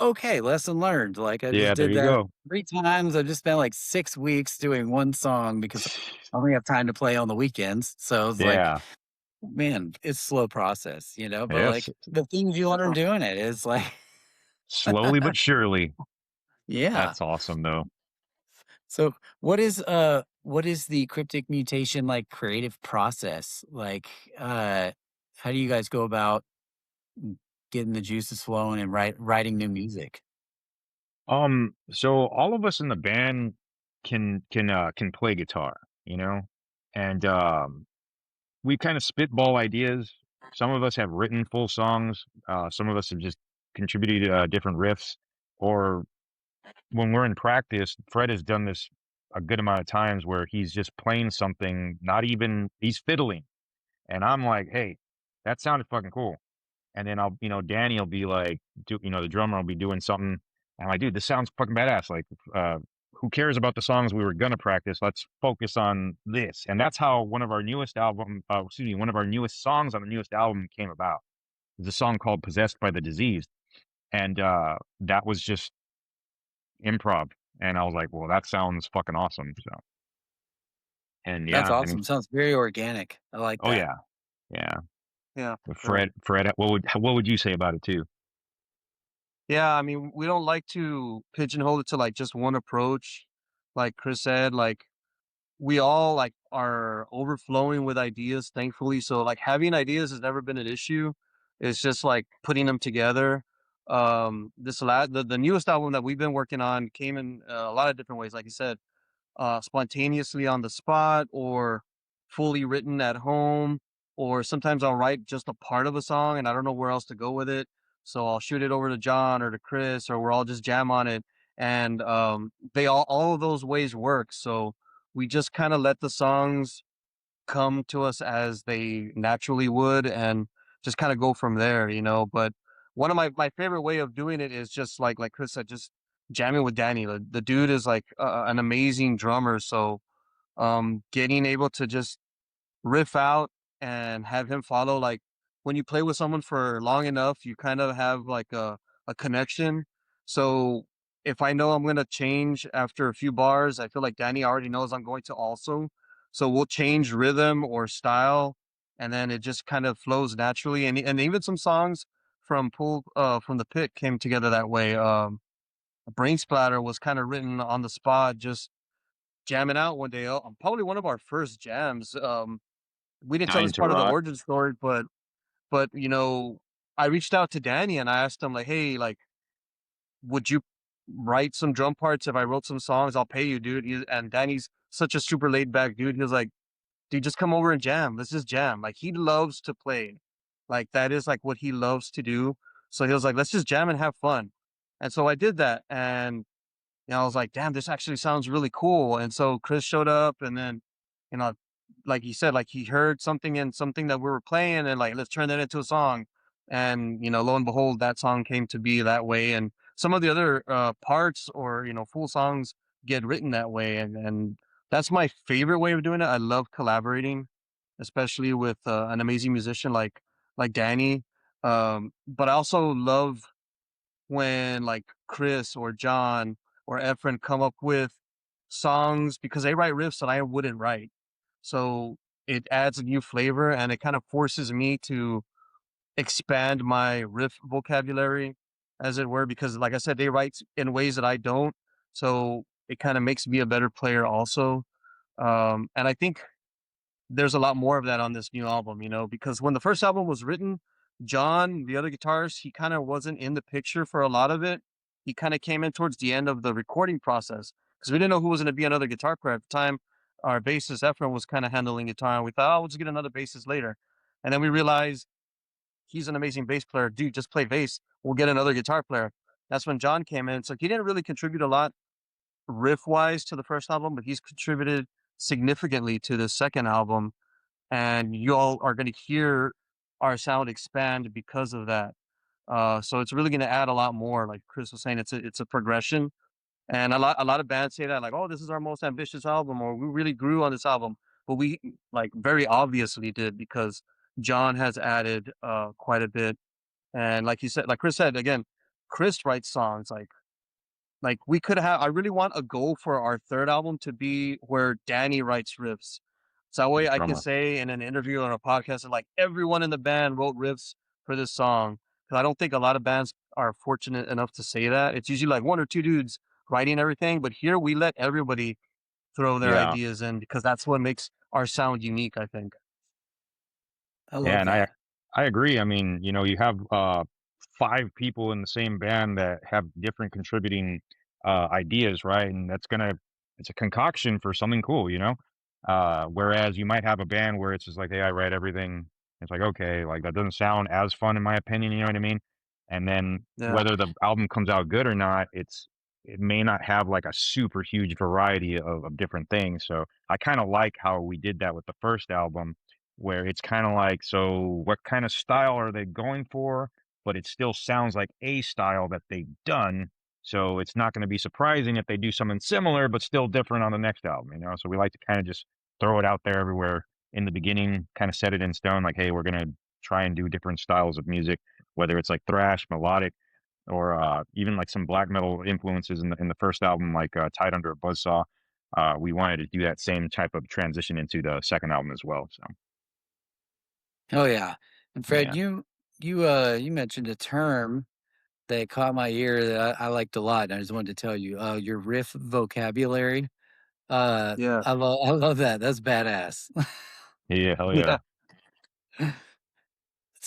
okay, lesson learned. Like I Yeah, just there did you that go. 3 times. I just spent like 6 weeks doing one song because I only have time to play on the weekends. So it's like, Yeah. man, it's slow process, you know, but Yes. like the things you learn doing it is like, Slowly but surely. yeah. That's awesome though. So what is the Kryptik Mutation like creative process? Like how do you guys go about getting the juices flowing and writing new music? So all of us in the band can play guitar, you know? And we kind of spitball ideas. Some of us have written full songs, some of us have just contributed different riffs, or when we're in practice, Fred has done this a good amount of times where he's just playing something, not even he's fiddling. And I'm like, hey, that sounded fucking cool. And then Danny will be like, the drummer will be doing something. And I'm like, dude, this sounds fucking badass. Like, who cares about the songs we were gonna practice? Let's focus on this. And that's how one of our newest one of our newest songs on the newest album came about. It's a song called "Possessed by the Disease," and that was just improv. And I was like, well, that sounds fucking awesome. So, and That's yeah, I mean, awesome. Sounds very organic. I like oh that. yeah, yeah. Yeah, But for sure. Fred, what would you say about it too? Yeah, I mean, we don't like to pigeonhole it to like just one approach. Like Chris said, like we all like are overflowing with ideas, thankfully. So like having ideas has never been an issue. It's just like putting them together. The newest album that we've been working on came in a lot of different ways. Like you said, spontaneously on the spot or fully written at home, or sometimes I'll write just a part of a song and I don't know where else to go with it. So I'll shoot it over to John or to Chris, or we'll all just jam on it. And they all of those ways work. So we just kind of let the songs come to us as they naturally would and just kind of go from there, you know. But one of my favorite way of doing it is just like Chris said, just jamming with Danny. The dude is like an amazing drummer. So getting able to just riff out and have him follow, like when you play with someone for long enough, you kind of have like a connection. So if I know I'm going to change after a few bars, I feel like Danny already knows I'm going to also. So we'll change rhythm or style, and then it just kind of flows naturally. And even some songs from the pit came together that way. Brain Splatter was kind of written on the spot, just jamming out one day. Probably one of our first jams. We didn't tell Dying this to part of the Rock. origin story, but you know, I reached out to Danny and I asked him like, hey, like, would you write some drum parts if I wrote some songs? I'll pay you, dude. And Danny's such a super laid back dude. He was like, dude, just come over and jam. Let's just jam. Like he loves to play. Like that is like what he loves to do. So he was like, let's just jam and have fun. And so I did that. And I was like, damn, this actually sounds really cool. And so Chris showed up, and then, you know, like he said, like he heard something in something that we were playing, and like, let's turn that into a song. And, lo and behold, that song came to be that way. And some of the other parts or, full songs get written that way. And that's my favorite way of doing it. I love collaborating, especially with an amazing musician like Danny. But I also love when like Chris or John or Efren come up with songs because they write riffs that I wouldn't write. So it adds a new flavor and it kind of forces me to expand my riff vocabulary, as it were, because like I said, they write in ways that I don't. So it kind of makes me a better player also. And I think there's a lot more of that on this new album, because when the first album was written, John, the other guitarist, he kind of wasn't in the picture for a lot of it. He kind of came in towards the end of the recording process because we didn't know who was going to be another guitar player at the time. Our bassist Efren was kind of handling guitar, and we thought, oh, we'll just get another bassist later. And then we realized he's an amazing bass player. Dude, just play bass. We'll get another guitar player. That's when John came in. So he didn't really contribute a lot riff wise to the first album, but he's contributed significantly to the second album, and you all are going to hear our sound expand because of that. So it's really going to add a lot more. Like Chris was saying, it's a progression, and a lot of bands say that like, oh, this is our most ambitious album, or we really grew on this album, but we like very obviously did because John has added quite a bit, and like you said, like Chris said again, Chris writes songs like we could have. I really want a goal for our third album to be where Danny writes riffs. So that way I can Drummer. say in an interview or a podcast that like everyone in the band wrote riffs for this song. Because I don't think a lot of bands are fortunate enough to say that. It's usually like one or two dudes writing everything, but here we let everybody throw their Yeah. ideas in because that's what makes our sound unique, I think. I Yeah, love and that. I agree. I mean, you have 5 people in the same band that have different contributing ideas, right? And it's a concoction for something cool, whereas you might have a band where it's just like, hey, I write everything. It's like, okay, like that doesn't sound as fun in my opinion, you know what I mean? And then Yeah. whether the album comes out good or not, it may not have like a super huge variety of different things. So I kind of like how we did that with the first album, where it's kind of like, so what kind of style are they going for? But it still sounds like a style that they've done. So it's not going to be surprising if they do something similar, but still different on the next album. So we like to kind of just throw it out there everywhere in the beginning, kind of set it in stone, like, hey, we're going to try and do different styles of music, whether it's like thrash, melodic, or even like some black metal influences in the first album, like Tied Under a Buzzsaw. We wanted to do that same type of transition into the second album as well. So. Oh yeah. And Fred, Yeah. you mentioned a term that caught my ear that I liked a lot. And I just wanted to tell you, your riff vocabulary. Yeah. I love that. That's badass. Yeah, hell Yeah. yeah. Yeah.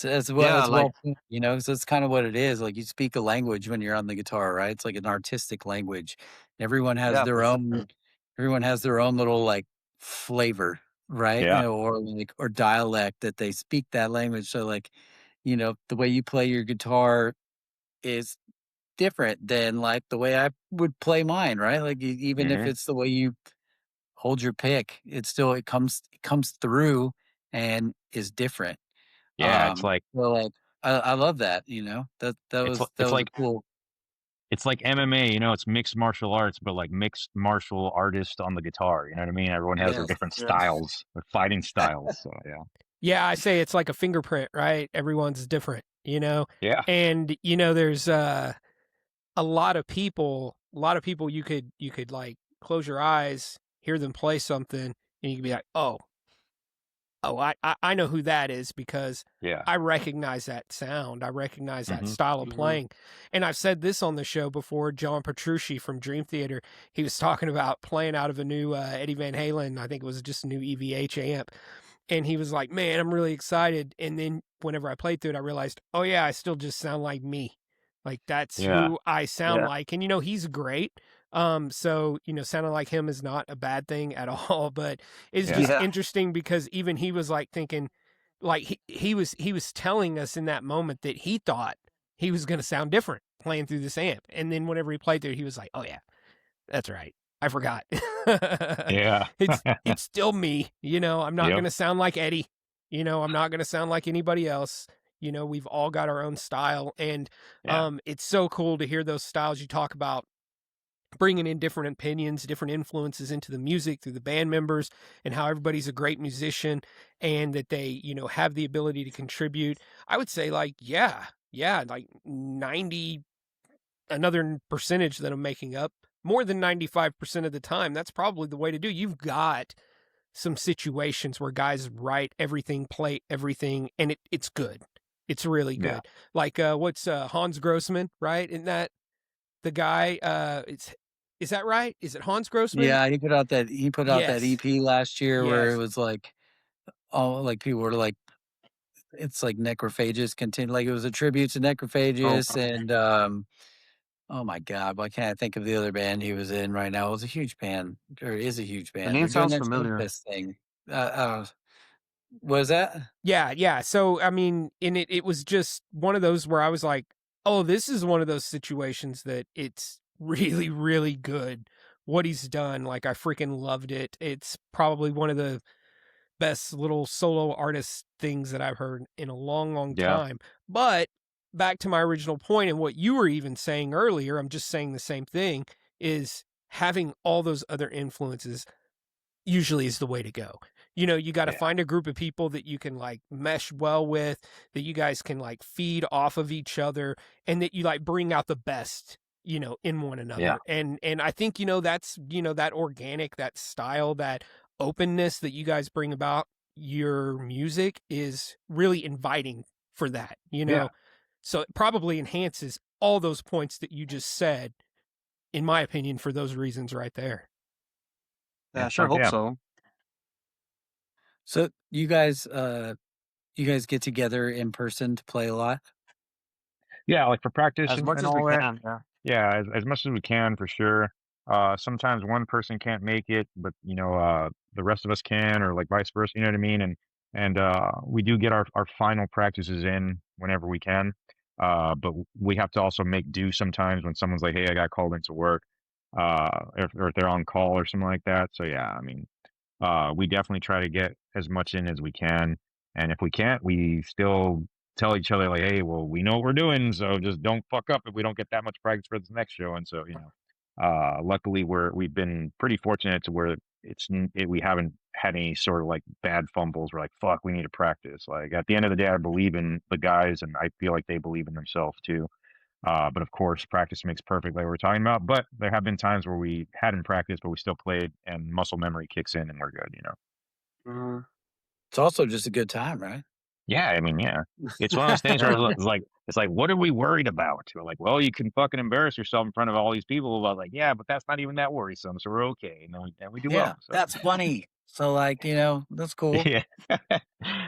It's Like, well put, so it's kind of what it is. Like you speak a language when you're on the guitar, right? It's like an artistic language. Everyone has yeah, their for sure. own everyone has their own little like flavor, right? Yeah. Or dialect that they speak that language. So like, the way you play your guitar is different than like the way I would play mine, right? Like even if Hmm. it's the way you hold your pick, it comes through and is different. Yeah, it's like Well, like I love that. That it's was li- it's a like cool. it's like MMA, it's mixed martial arts, but like mixed martial artist on the guitar. You know what I mean? Everyone has their Yes, different yes. styles, their fighting styles. So yeah. Yeah, I say it's like a fingerprint, right? Everyone's different. Yeah. And there's a lot of people you could like close your eyes, hear them play something, and you can be like, oh, I know who that is because Yeah. I recognize that sound. I recognize that Hmm. style of Mhm. playing. And I've said this on the show before. John Petrucci from Dream Theater, he was talking about playing out of a new Eddie Van Halen. I think it was just a new EVH amp. And he was like, man, I'm really excited. And then whenever I played through it, I realized, oh, yeah, I still just sound like me. Like that's Yeah. who I sound Yeah. like. And, he's great. So, sounding like him is not a bad thing at all, but it's Yeah. just Yeah. interesting because even he was like thinking, like he was telling us in that moment that he thought he was going to sound different playing through this amp. And then whenever he played through it, he was like, oh, yeah, that's right. I forgot. Yeah. It's still me. I'm not Yep. going to sound like Eddie. I'm not going to sound like anybody else. We've all got our own style, and Yeah. it's so cool to hear those styles you talk about, bringing in different opinions, different influences into the music through the band members, and how everybody's a great musician, and that they have the ability to contribute. I would say like yeah, like 90 another percentage that I'm making up, more than 95% of the time, that's probably the way to do. You've got some situations where guys write everything, play everything, and it's good. It's really Yeah. good. Like what's Hans Grossman, right? Isn't that the guy? Is that right? Is it Hans Grossman? Yeah, he put out that Yes. EP last year where it Yes. was like, oh, like people were like, it's like Necrophagus continue, like it was a tribute to Oh, Necrophagus, and oh my God, why can't I think of the other band he was in right now? It was a huge band, or is a huge the band. name They're doing sounds that familiar. Fest thing. What is that? Yeah. So I mean, and it was just one of those where I was like, oh, this is one of those situations that it's really, really good what he's done. Like I freaking loved it. It's probably one of the best little solo artist things that I've heard in a long, long Yeah. time. But back to my original point and what you were even saying earlier, I'm just saying the same thing, is having all those other influences usually is the way to go. You know, you got to Yeah. find a group of people that you can like mesh well with, that you guys can like feed off of each other, and that you like bring out the best, you know, in one another. And I think, you know, that's, you know, that organic, that style, that openness that you guys bring about your music is really inviting for that, you know. Yeah. So it probably enhances all those points that you just said, in my opinion, for those reasons right there. Yeah, I Yeah, sure fuck hope yeah. so. So you guys get together in person to play a lot? Yeah, like for practice As much and as we all that. can. Yeah. Yeah, as much as we can for sure. Sometimes one person can't make it, but you know, the rest of us can, or like vice versa. You know what I mean? And we do get our final practices in whenever we can. But we have to also make do sometimes when someone's like, "Hey, I got called into work," or if they're on call or something like that. So yeah, I mean, we definitely try to get as much in as we can, and if we can't, we still tell each other like, "Hey, well, we know what we're doing, so just don't fuck up if we don't get that much practice for this next show." And so, you know, luckily we've been pretty fortunate to where we haven't had any sort of like bad fumbles. We're like, "Fuck, we need to practice." Like at the end of the day, I believe in the guys, and I feel like they believe in themselves too. But of course, practice makes perfect, like we were talking about. But there have been times where we hadn't practiced, but we still played, and muscle memory kicks in, and we're good. You know. Mhm. It's also just a good time, right? Yeah, I mean, yeah. It's one of those things where Yeah. it's like, what are we worried about? We're like, well, you can fucking embarrass yourself in front of all these people. But like, yeah, but that's not even that worrisome, so we're okay. And we do Yeah, well. So that's funny. So like, that's cool. yeah.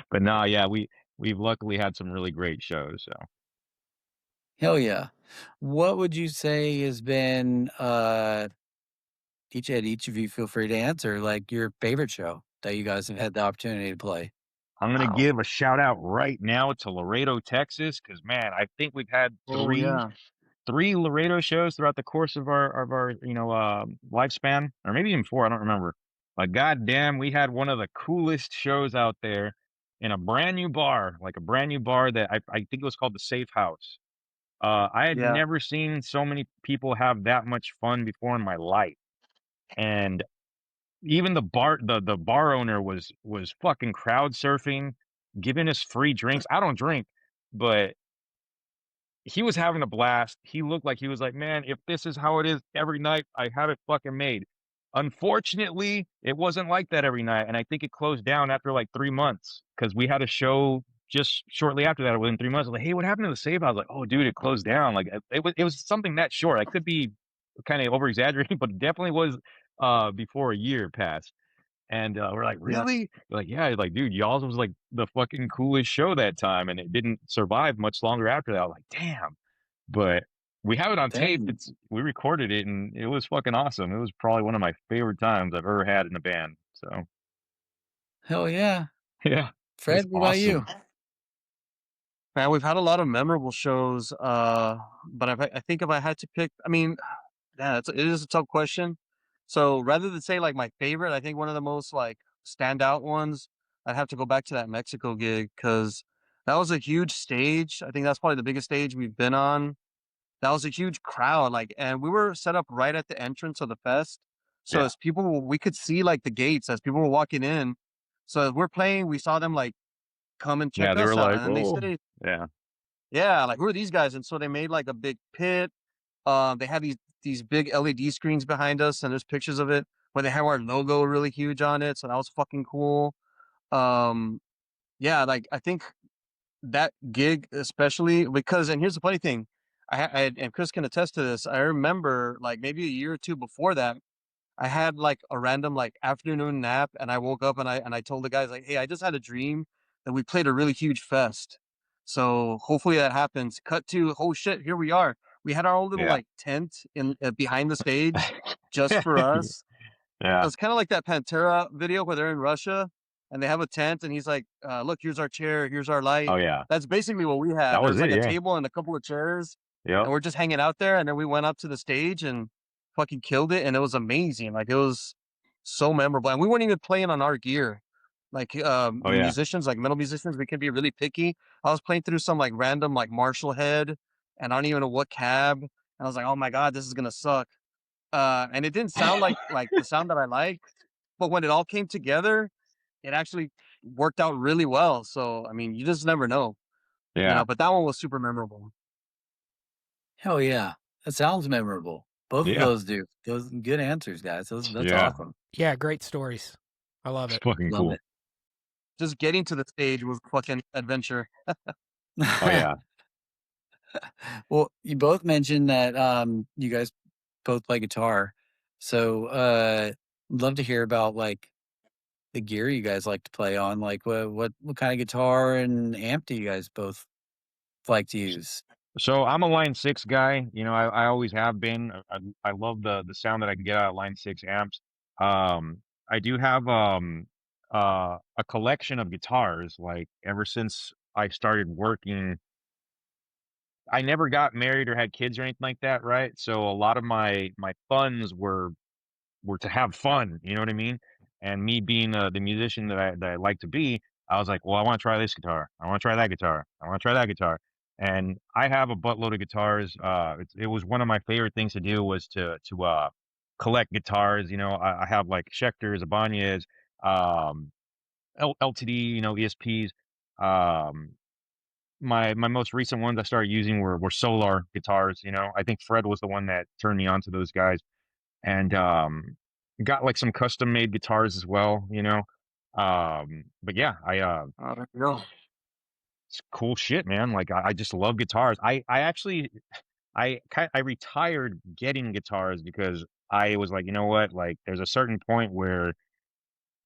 But no, yeah, we've luckily had some really great shows. So Hell yeah. What would you say has been each of you feel free to answer, like your favorite show that you guys have had the opportunity to play? I'm gonna Wow. give a shout out right now to Laredo, Texas, because man, I think we've had Oh yeah. three Laredo shows throughout the course of our lifespan, or maybe even four. I don't remember. But goddamn, we had one of the coolest shows out there in a brand new bar, like a brand new bar that I think it was called the Safe House. I had Yeah. never seen so many people have that much fun before in my life, and even the bar owner was fucking crowd surfing, giving us free drinks. I don't drink, but he was having a blast. He looked like he was like, "Man, if this is how it is every night, I have it fucking made." Unfortunately, it wasn't like that every night, and I think it closed down after like 3 months because we had a show just shortly after that. Within 3 months, I was like, "Hey, what happened to the save?" I was like, "Oh, dude, it closed down." Like it was something that short. I could be kind of over exaggerating, but it definitely was before a year passed. And we're like, Yeah. really? We're like, yeah. Like, dude, y'all's was like the fucking coolest show that time, and it didn't survive much longer after that. I was like, damn. But we have it on tape. Dang. We recorded it, and it was fucking awesome. It was probably one of my favorite times I've ever had in a band. So Hell yeah. yeah, it was Fred, what about you? awesome. Man, we've had a lot of memorable shows. But I think if I had to pick, I mean, yeah, it is a tough question. So rather than say like my favorite, I think one of the most like standout ones, I'd have to go back to that Mexico gig because that was a huge stage. I think that's probably the biggest stage we've been on. That was a huge crowd, like, and we were set up right at the entrance of the fest. So Yeah, as we could see like the gates as people were walking in. So as we're playing, we saw them like come and yeah. check They were us out, like, and then they oh, said, yeah, "Yeah, like who are these guys?" And so they made like a big pit. They had these big LED screens behind us, and there's pictures of it where they have our logo really huge on it. So that was fucking cool. Um, yeah, like I think that gig especially because, and here's the funny thing, and Chris can attest to this. I remember like maybe a year or two before that, I had like a random like afternoon nap, and I woke up and I told the guys like, "Hey, I just had a dream that we played a really huge fest. So hopefully that happens." Cut to, oh shit, here we are. We had our own little yeah, like tent in behind the stage just for us. It yeah. was kind of like that Pantera video where they're in Russia and they have a tent, and he's like, "Look, here's our chair, here's our light." Oh yeah, That's basically what we had. that was There's like it. a Yeah, table and a couple of chairs, yep. and we're just hanging out there. And then we went up to the stage and fucking killed it, and it was amazing. Like it was so memorable, and we weren't even playing on our gear. Like Oh yeah. musicians, like metal musicians, we can be really picky. I was playing through some like random like Marshall head, and I don't even know what cab. And I was like, oh my god, this is gonna suck. And it didn't sound like the sound that I liked, but when it all came together, it actually worked out really well. So I mean, you just never know, you Yeah. know. But that one was super memorable. Hell yeah, that sounds memorable. Both of Yeah. those do. Those good answers, guys. That's Yeah. awesome. Yeah, great stories. I love It's it. fucking Love cool. it. Just getting to the stage was fucking adventure. Oh yeah. Well, you both mentioned that you guys both play guitar. So I'd love to hear about like the gear you guys like to play on. Like what kind of guitar and amp do you guys both like to use? So I'm a Line 6 guy. You know, I always have been. I love the sound that I can get out of Line 6 amps. I do have a collection of guitars. Like ever since I started working, I never got married or had kids or anything like that, right? So a lot of my funds were to have fun, you know what I mean? And me being the musician that I like to be, I was like, well, I want to try this guitar. I want to try that guitar. I want to try that guitar. And I have a buttload of guitars. It was one of my favorite things to do was to collect guitars. You know, I have like Schecters, Ibanez, um, LTD, you know, ESPs. Um, my most recent ones I started using were Solar guitars. You know, I think Fred was the one that turned me on to those guys, and got like some custom made guitars as well, you know. But yeah, There you go. it's cool shit, man. Like I just love guitars. I actually I retired getting guitars because I was like, you know what, like there's a certain point where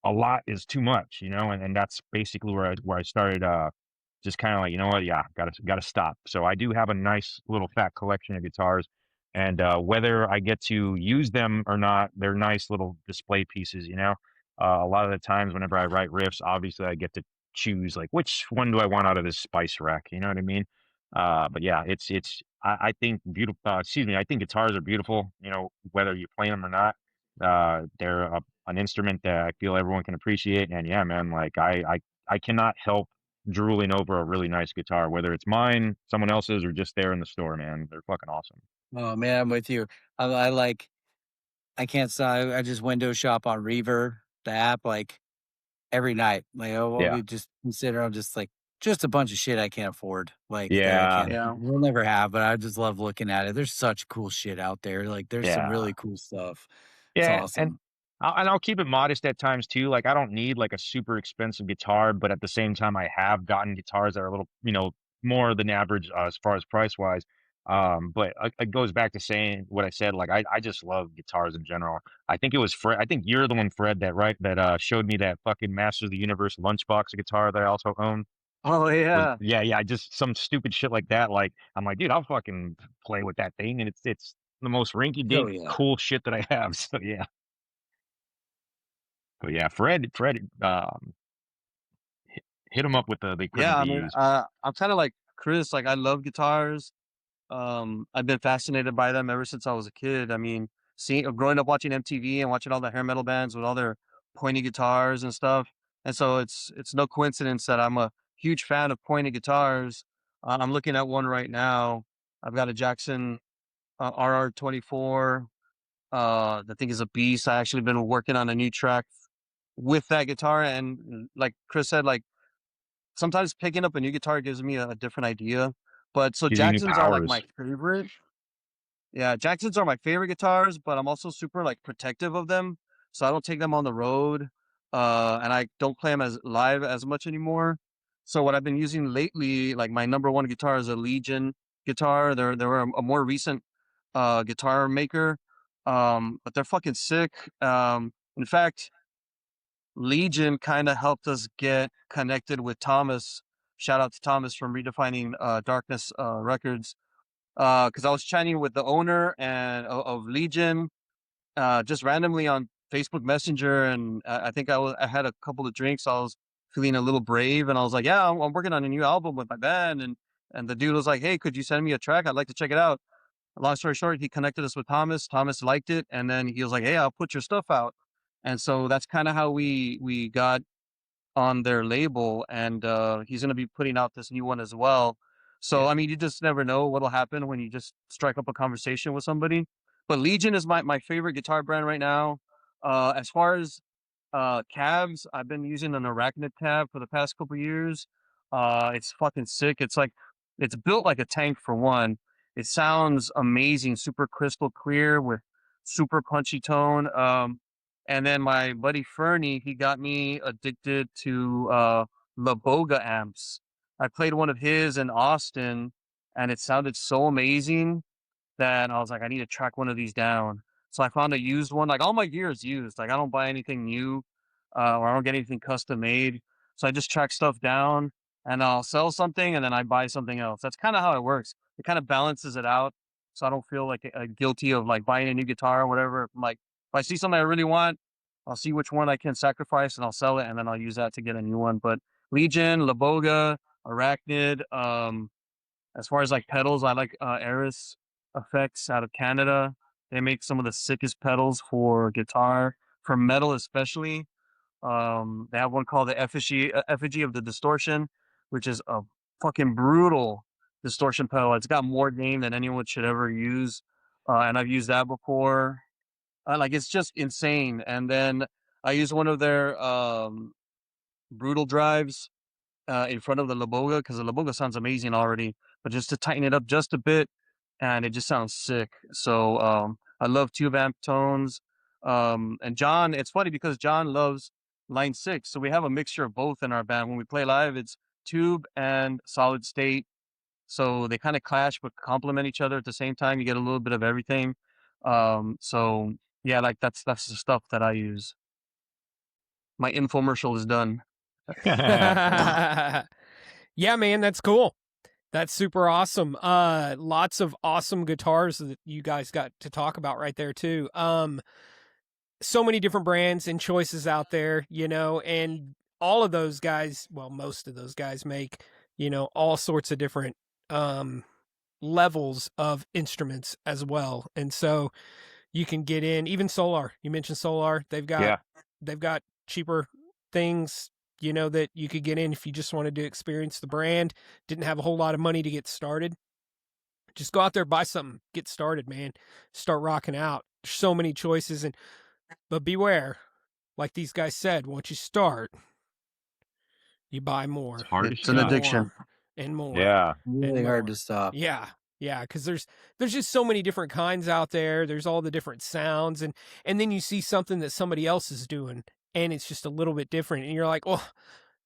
a lot is too much, you know, and that's basically where I started just kind of like, you know what, yeah, gotta stop. So I do have a nice little fat collection of guitars, and whether I get to use them or not, they're nice little display pieces, you know. A lot of the times whenever I write riffs, obviously I get to choose like which one do I want out of this spice rack, you know what I mean? But yeah, I think beautiful excuse me, I think guitars are beautiful, you know, whether you play them or not. They're an instrument that I feel everyone can appreciate. And yeah, man, like I cannot help drooling over a really nice guitar, whether it's mine, someone else's, or just there in the store, man. They're fucking awesome. Oh man, I'm with you. I like I can't stop. I just window shop on Reverb, the app, like every night. Like I'll Yeah. be just consider I'm just like just a bunch of shit I can't afford. Like that I Yeah. can't Yeah. we'll never have, but I just love looking at it. There's such cool shit out there. Like there's some Yeah. really cool stuff. It's Yeah. awesome. I'll keep it modest at times too. Like I don't need like a super expensive guitar, but at the same time, I have gotten guitars that are a little, you know, more than average as far as price wise. But it goes back to saying what I said. Like I just love guitars in general. I think it was Fred. I think you're the one, Fred, that showed me that fucking Masters of the Universe lunchbox guitar that I also own. Oh Was yeah. yeah, just some stupid shit like that. Like I'm like, dude, I'll fucking play with that thing, and it's the most rinky Oh dink yeah. cool shit that I have. So yeah. But yeah, Fred, hit him up with the Yeah. equipment I to mean, use. I'm kind of like Chris. Like, I love guitars. I've been fascinated by them ever since I was a kid. I mean, seeing growing up watching MTV and watching all the hair metal bands with all their pointy guitars and stuff. And so it's no coincidence that I'm a huge fan of pointy guitars. I'm looking at one right now. I've got a Jackson RR24. The thing is a beast. I actually been working on a new track with that guitar, and like Chris said, like sometimes picking up a new guitar gives me a different idea. But so Gives you new Jacksons are like powers. my favorite. Yeah, Jacksons are my favorite guitars, but I'm also super like protective of them, so I don't take them on the road, and I don't play them as live as much anymore. So what I've been using lately, like my number one guitar, is a Legion guitar. They're a more recent guitar maker, but they're fucking sick. In fact, Legion kind of helped us get connected with Thomas. Shout out to Thomas from Redefining Darkness Records, because I was chatting with the owner of Legion just randomly on Facebook Messenger, and I think I had a couple of drinks. I was feeling a little brave, and I was like, "Yeah, I'm working on a new album with my band," and the dude was like, "Hey, could you send me a track? I'd like to check it out." Long story short, he connected us with Thomas. Thomas liked it, and then he was like, "Hey, I'll put your stuff out." And so that's kind of how we got on their label, and he's going to be putting out this new one as well. So, I mean, you just never know what'll happen when you just strike up a conversation with somebody. But Legion is my favorite guitar brand right now. As far as cabs, I've been using an Arachnid cab for the past couple years. It's fucking sick. It's built like a tank for one. It sounds amazing, super crystal clear with super punchy tone. And then my buddy Fernie, he got me addicted to La Boga amps. I played one of his in Austin, and it sounded so amazing that I was like, I need to track one of these down. So I found a used one. Like all my gear is used. Like I don't buy anything new, or I don't get anything custom made. So I just track stuff down, and I'll sell something, and then I buy something else. That's kind of how it works. It kind of balances it out, so I don't feel like guilty of like buying a new guitar or whatever. I'm like, if I see something I really want, I'll see which one I can sacrifice, and I'll sell it, and then I'll use that to get a new one. But Legion, Laboga, Arachnid. As far as like pedals, I like Eris Effects out of Canada. They make some of the sickest pedals for guitar, for metal especially. They have one called the Effigy of the Distortion, which is a fucking brutal distortion pedal. It's got more gain than anyone should ever use, and I've used that before. Like it's just insane. And then I use one of their brutal drives in front of the Laboga, because the Laboga sounds amazing already, but just to tighten it up just a bit, and it just sounds sick. So I love tube amp tones. And John, it's funny because John loves Line 6, so we have a mixture of both in our band. When we play live, it's tube and solid state, so they kind of clash but complement each other at the same time. You get a little bit of everything. So yeah, like that's the stuff that I use. My infomercial is done. Yeah, man, that's cool. That's super awesome. Lots of awesome guitars that you guys got to talk about right there too. So many different brands and choices out there, you know, and all of those guys, well, most of those guys make, you know, all sorts of different levels of instruments as well. And so you can get in even Solar. You mentioned Solar. They've got cheaper things, you know, that you could get in if you just wanted to experience the brand, didn't have a whole lot of money to get started. Just go out there, buy something, get started, man. Start rocking out. There's so many choices, but beware, like these guys said, once you start, you buy more. It's hard to It's an stop. addiction. And more. Yeah. Really and hard more. to stop. Yeah. Yeah, because there's just so many different kinds out there. There's all the different sounds, and then you see something that somebody else is doing, and it's just a little bit different, and you're like, oh,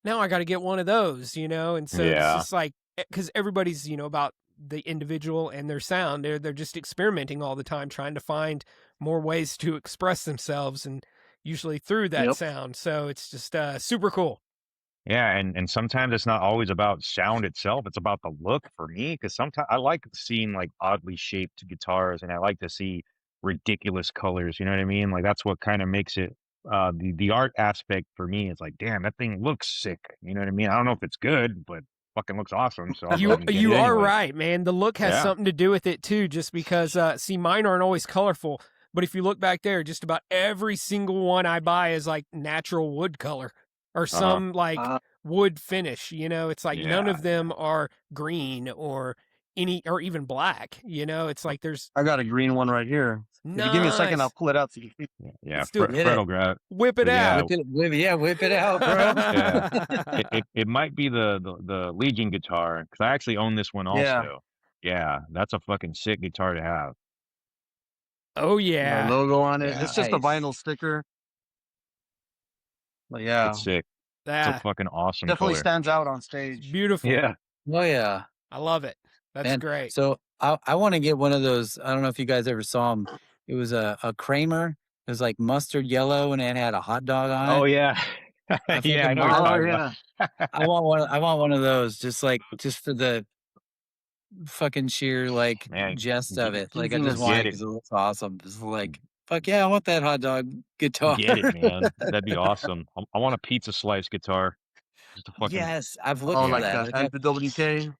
now I got to get one of those, you know. And so it's just like, because everybody's, you know, about the individual and their sound. They're just experimenting all the time, trying to find more ways to express themselves, and usually through that sound. So it's just super cool. Yeah, and sometimes it's not always about sound itself. It's about the look for me, because sometimes I like seeing like oddly shaped guitars, and I like to see ridiculous colors. You know what I mean? Like that's what kind of makes it the art aspect for me. Is like, damn, that thing looks sick. You know what I mean? I don't know if it's good, but fucking looks awesome. So you are right, man. The look has something to do with it too. Just because, see, mine aren't always colorful, but if you look back there, just about every single one I buy is like natural wood color or some like wood finish. You know, it's like none of them are green or even black. You know, it's like there's. I got a green one right here. Nice. If you give me a second, I'll pull it out. So you can... Yeah, Fred will grab it. Whip it out. Whip it out, bro. Yeah. It might be the Legion guitar, because I actually own this one also. Yeah, that's a fucking sick guitar to have. Oh yeah, the logo on it. It's just a vinyl sticker. But yeah, it's sick. It's a fucking awesome. Definitely color. stands out on stage. It's beautiful. Yeah. Oh yeah, I love it. That's great. So I want to get one of those. I don't know if you guys ever saw them. It was a Kramer. It was like mustard yellow, and it had a hot dog on it. Oh yeah, yeah. I know. I want one. I want one of those. Just for the fucking sheer like jest of it. Like I just want it because it looks awesome. It's like fuck yeah, I want that hot dog guitar. Get it, man. That'd be awesome. I want a pizza slice guitar. Just a fucking... Yes, I've looked at that. And the WK.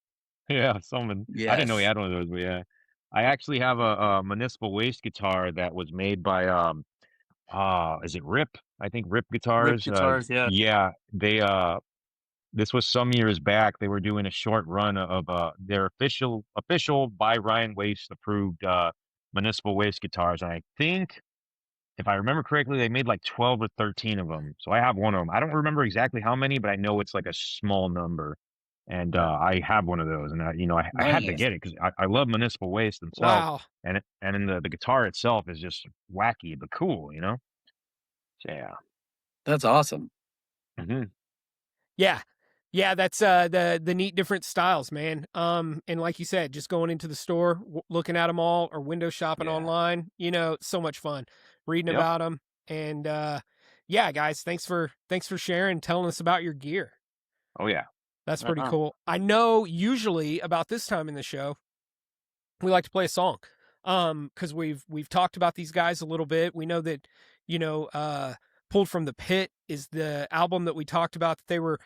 Yeah, someone. Yes. I didn't know he had one of those, but yeah. I actually have a municipal waste guitar that was made by is it Rip? I think Rip Rip Guitars. Guitars, yeah. Yeah, they this was some years back. They were doing a short run of their official by Ryan Waste approved municipal waste guitars. And I think, if I remember correctly, they made like 12 or 13 of them. So I have one of them. I don't remember exactly how many, but I know it's like a small number. And I have one of those, and I had to Nice. get it because I love municipal waste themselves, Wow. and then the guitar itself is just wacky but cool, So, yeah. That's awesome. hmm Yeah. Yeah, that's the neat different styles, man. And like you said, just going into the store, looking at them all, or window shopping Yeah. online, so much fun reading Yep. about them. And yeah, guys, thanks for sharing, telling us about your gear. Oh yeah. That's Right pretty on. cool. I know usually about this time in the show, we like to play a song. Because we've talked about these guys a little bit. We know that, Pulled from the Pit is the album that we talked about that they were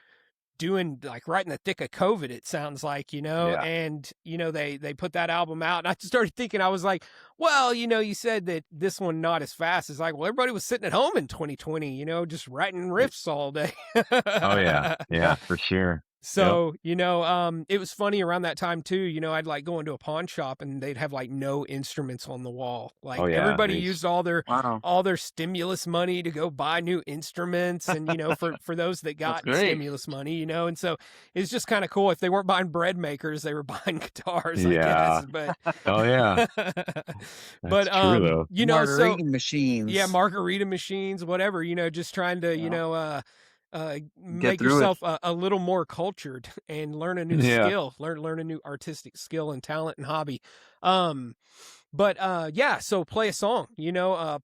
doing like right in the thick of COVID, it sounds like, Yeah. and they put that album out, and I started thinking, I was like, well, you said that this one not as fast. It's like, well, everybody was sitting at home in 2020, just writing riffs all day. Oh yeah. Yeah, for sure. So, it was funny around that time too, I'd like go into a pawn shop and they'd have like no instruments on the wall. Like Oh, yeah, everybody nice. used all their Wow. stimulus money to go buy new instruments. And, for those that got great. stimulus money, and so it's just kind of cool. If they weren't buying bread makers, they were buying guitars, I Yeah. guess. But, Oh yeah. but, true, though. Margarita machines. yeah, margarita machines, whatever, just trying to, make through it. yourself a little more cultured and learn a new Yeah. skill, learn a new artistic skill and talent and hobby. But yeah, so play a song,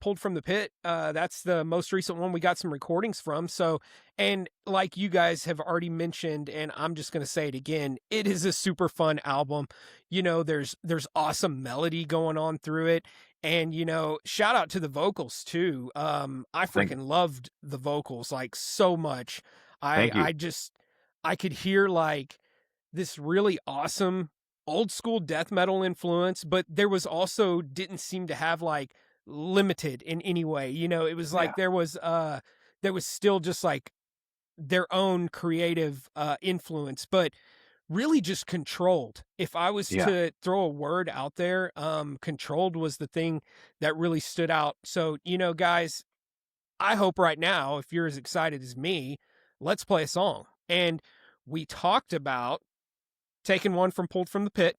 Pulled from the Pit. That's the most recent one we got some recordings from. So, and like you guys have already mentioned, and I'm just going to say it again, it is a super fun album. There's awesome melody going on through it. And, shout out to the vocals too. I Thank freaking loved the vocals like so much. Thank you. I could hear like this really awesome old school death metal influence, but there was also didn't seem to have like limited in any way. It was like there was still just like their own creative influence, but really just controlled. If I was Yeah. to throw a word out there, controlled was the thing that really stood out. So, guys, I hope right now, if you're as excited as me, let's play a song. And we talked about taking one from Pulled from the Pit.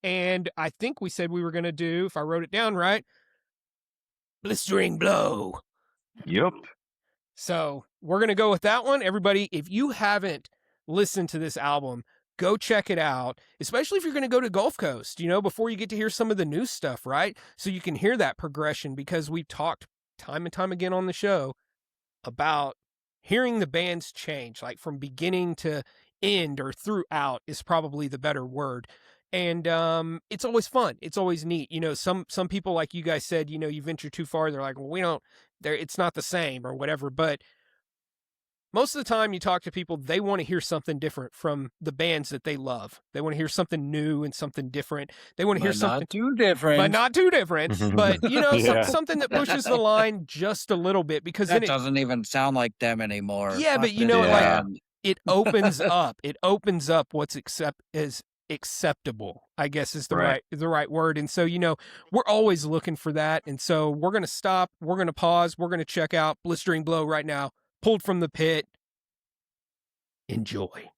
And I think we said we were going to do, if I wrote it down right, Blistering Blow. Yep. So we're going to go with that one. Everybody, if you haven't listened to this album, go check it out, especially if you're going to go to Gulf Coast, before you get to hear some of the new stuff, right? So you can hear that progression, because we've talked time and time again on the show about hearing the bands change, like from beginning to end, or throughout is probably the better word. And it's always fun. It's always neat. Some people, like you guys said, you venture too far. They're like, well, it's not the same or whatever. But most of the time you talk to people, they want to hear something different from the bands that they love. They want to hear something new and something different. They want to hear something not too different. but not too different. But Yeah. something that pushes the line just a little bit, because that then doesn't even sound like them anymore. Yeah, Fuck but this like band. it opens up. It opens up what's acceptable, I guess is the right word. And so, we're always looking for that. And so we're going to stop, we're going to pause, we're going to check out Blistering Blow right now, Pulled from the Pit. Enjoy.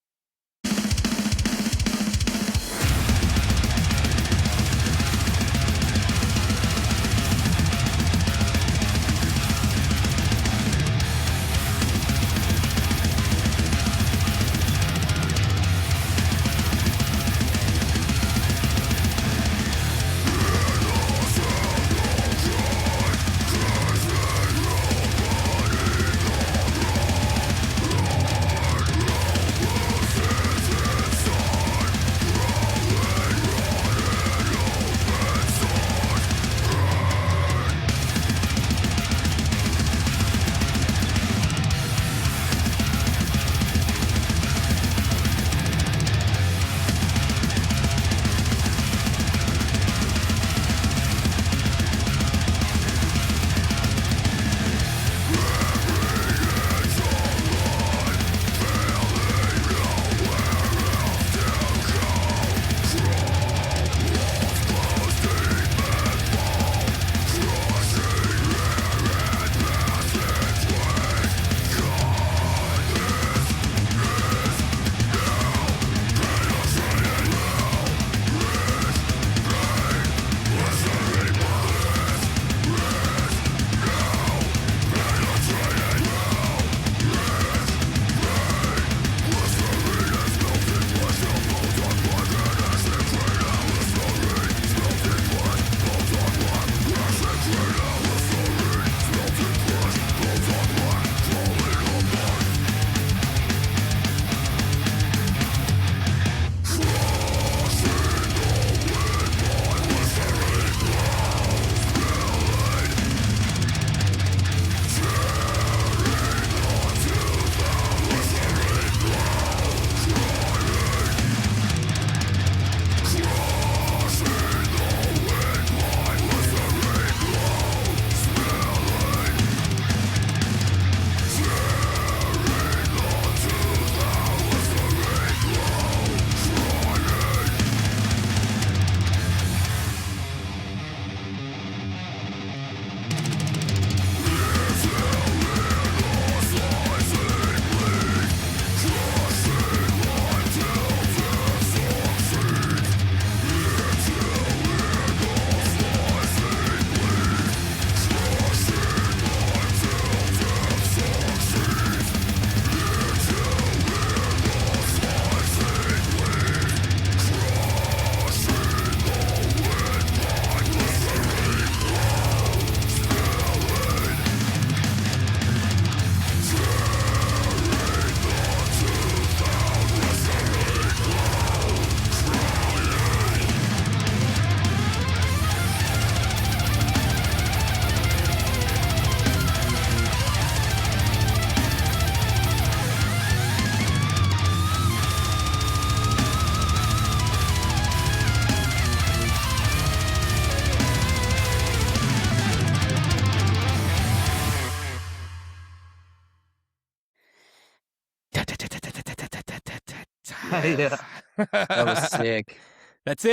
Yeah. That was sick. That's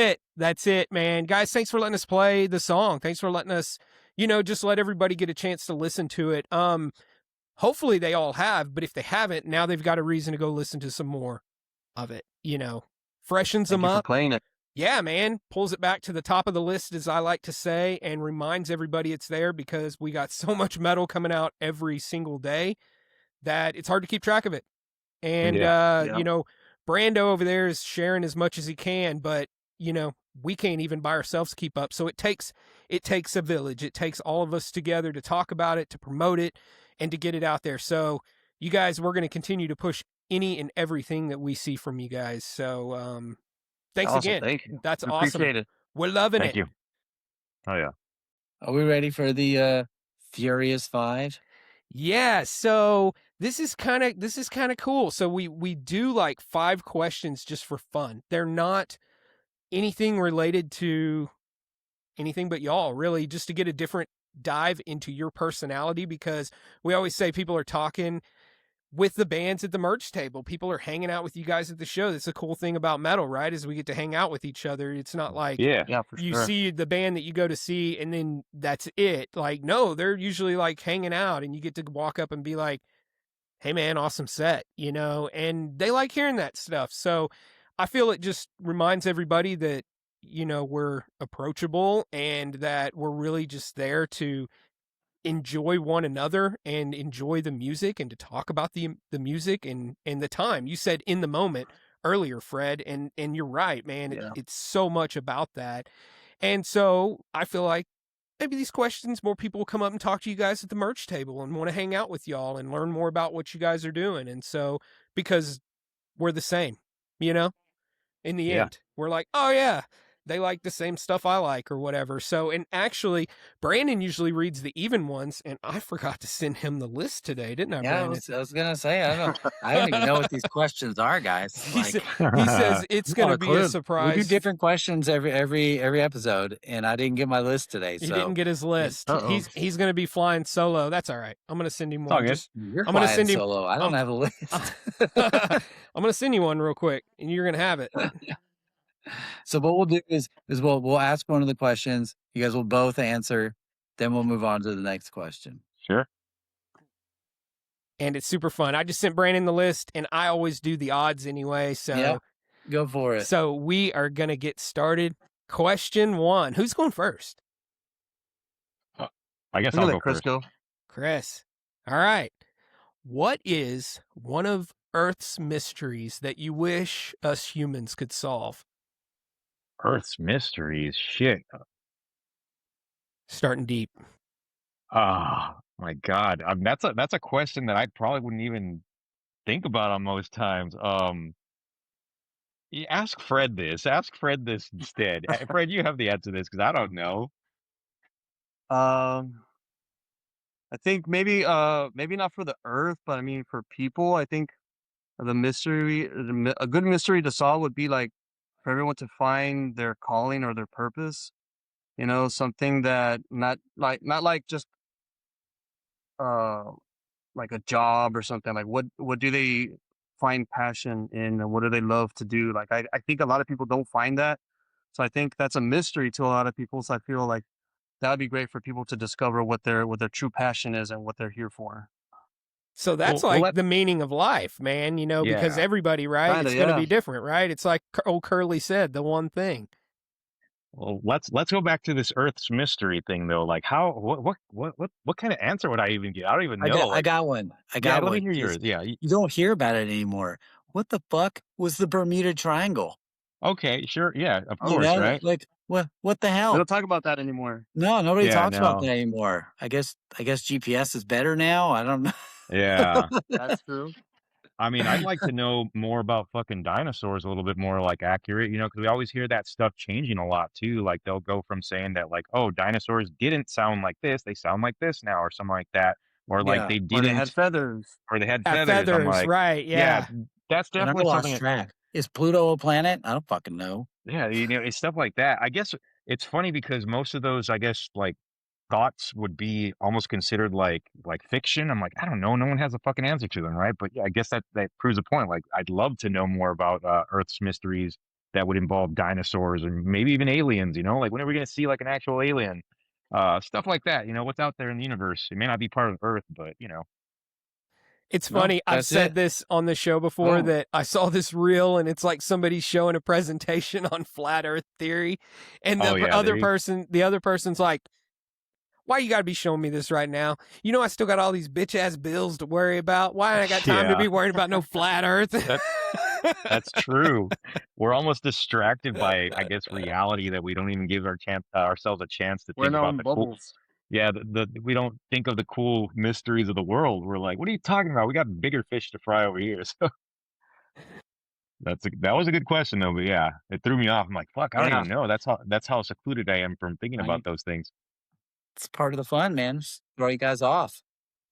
it, man. Guys, thanks for letting us play the song. Thanks for letting us, just let everybody get a chance to listen to it. Hopefully they all have, but if they haven't, now they've got a reason to go listen to some more of it, freshens Thank them you for up. playing it. Yeah, man, pulls it back to the top of the list, as I like to say, and reminds everybody it's there, because we got so much metal coming out every single day that it's hard to keep track of it. And, Yeah. Brando over there is sharing as much as he can, but, we can't even by ourselves keep up. So it takes a village. It takes all of us together to talk about it, to promote it, and to get it out there. So you guys, we're going to continue to push any and everything that we see from you guys. So, thanks Awesome. again. Thank you. That's We awesome. appreciate it. We're loving Thank it. you. Oh yeah. Are we ready for the Furious 5? Yeah, so this is kind of cool. So we do like 5 questions just for fun. They're not anything related to anything but y'all, really, just to get a different dive into your personality, because we always say people are talking with the bands at the merch table. People are hanging out with you guys at the show. That's the cool thing about metal, right? Is we get to hang out with each other. It's not like Yeah. Yeah, for you sure. see the band that you go to see and then that's it. Like, no, they're usually like hanging out, and you get to walk up and be like, hey man, awesome set, and they like hearing that stuff. So I feel it just reminds everybody that, we're approachable and that we're really just there to enjoy one another and enjoy the music and to talk about the music and the time. You said in the moment earlier, Fred, and you're right, man. Yeah. It's so much about that. And so I feel like maybe these questions, more people will come up and talk to you guys at the merch table and want to hang out with y'all and learn more about what you guys are doing. And so, because we're the same, in the Yeah. end, we're like, oh yeah, they like the same stuff I like or whatever. So, and actually, Brandon usually reads the even ones, and I forgot to send him the list today, didn't I, Yeah, Brandon? I was gonna say, I don't even know what these questions are, guys. He, Like, he says it's going to be a we surprise. do different questions every episode, and I didn't get my list today. He So didn't get his list. Uh-oh. He's going to be flying solo. That's all right. I'm going to send him It's all one. good. Just you're I'm gonna flying send him- solo. I don't have a list. I'm going to send you one real quick, and you're going to have it. So what we'll do is we'll ask one of the questions. You guys will both answer. Then we'll move on to the next question. Sure. And it's super fun. I just sent Brandon the list, and I always do the odds anyway. So, Yep. Go for it. so we are going to get started. Question 1. Who's going first? I guess We're I'll gonna go let Chris first. go. Chris. All right. What is one of Earth's mysteries that you wish us humans could solve? Earth's mysteries. Shit. Starting deep. Ah, my God. That's a question that I probably wouldn't even think about on most times. Ask Fred this. Ask Fred this instead. Fred, you have the answer to this because I don't know. I think maybe not for the Earth, but I mean for people. I think a good mystery to solve would be like for everyone to find their calling or their purpose. Something that not like just like a job or something. Like what do they find passion in, and what do they love to do? Like I think a lot of people don't find that. So I think that's a mystery to a lot of people. So I feel like that would be great for people to discover what their true passion is and what they're here for. So that's Well, like the meaning of life, man, because Yeah. everybody, right? Kinda, It's going to yeah. be different, right? It's like old Curly said, the one thing. Well, let's go back to this Earth's mystery thing though. Like how what kind of answer would I even get? I don't even know. I got one. I Yeah, got let one. me hear 'cause yours. Yeah. You don't hear about it anymore. What the fuck was the Bermuda Triangle? Okay, sure. Yeah, of You course, know, right? like what the We hell? don't talk about that anymore. No, nobody Yeah, talks about no. that anymore. I guess GPS is better now. I don't know. Yeah. That's true. I mean, I'd like to know more about fucking dinosaurs a little bit more like accurate, because we always hear that stuff changing a lot too. Like they'll go from saying that like, oh, dinosaurs didn't sound like this, they sound like this now, or something like that. Or like Yeah. they Or didn't, they had feathers. or they had At feathers. I'm feathers, like, right? Yeah. that's And I definitely lost something. track. Is Pluto a planet? I don't fucking know. Yeah, it's stuff like that. I guess it's funny because most of those, I guess, like thoughts would be almost considered like fiction. I'm like, I don't know, no one has a fucking answer to them, right? But yeah, I guess that proves a point. Like, I'd love to know more about Earth's mysteries that would involve dinosaurs and maybe even aliens. You know, like when are we gonna see like an actual alien? Stuff like that. You know, what's out there in the universe? It may not be part of Earth, but you know. It's No, funny. I've that's said it. this on the show before Oh. that I saw this reel and it's like somebody showing a presentation on flat Earth theory, and the Oh, yeah, the other person's like, "Why you got to be showing me this right now? You know I still got all these bitch ass bills to worry about. Why I got time to Yeah. be worrying about no flat Earth?" That's true. We're almost distracted by, I guess, reality that we don't even give ourselves a chance to We're in think our about own the cool. bubbles. Yeah, we don't think of the cool mysteries of the world. We're like, what are you talking about? We got bigger fish to fry over here. So that was a good question though. But yeah, it threw me off. I'm like, fuck, I don't Yeah. even know. That's how secluded I am from thinking about those things. It's part of the fun, man. Just throw you guys off.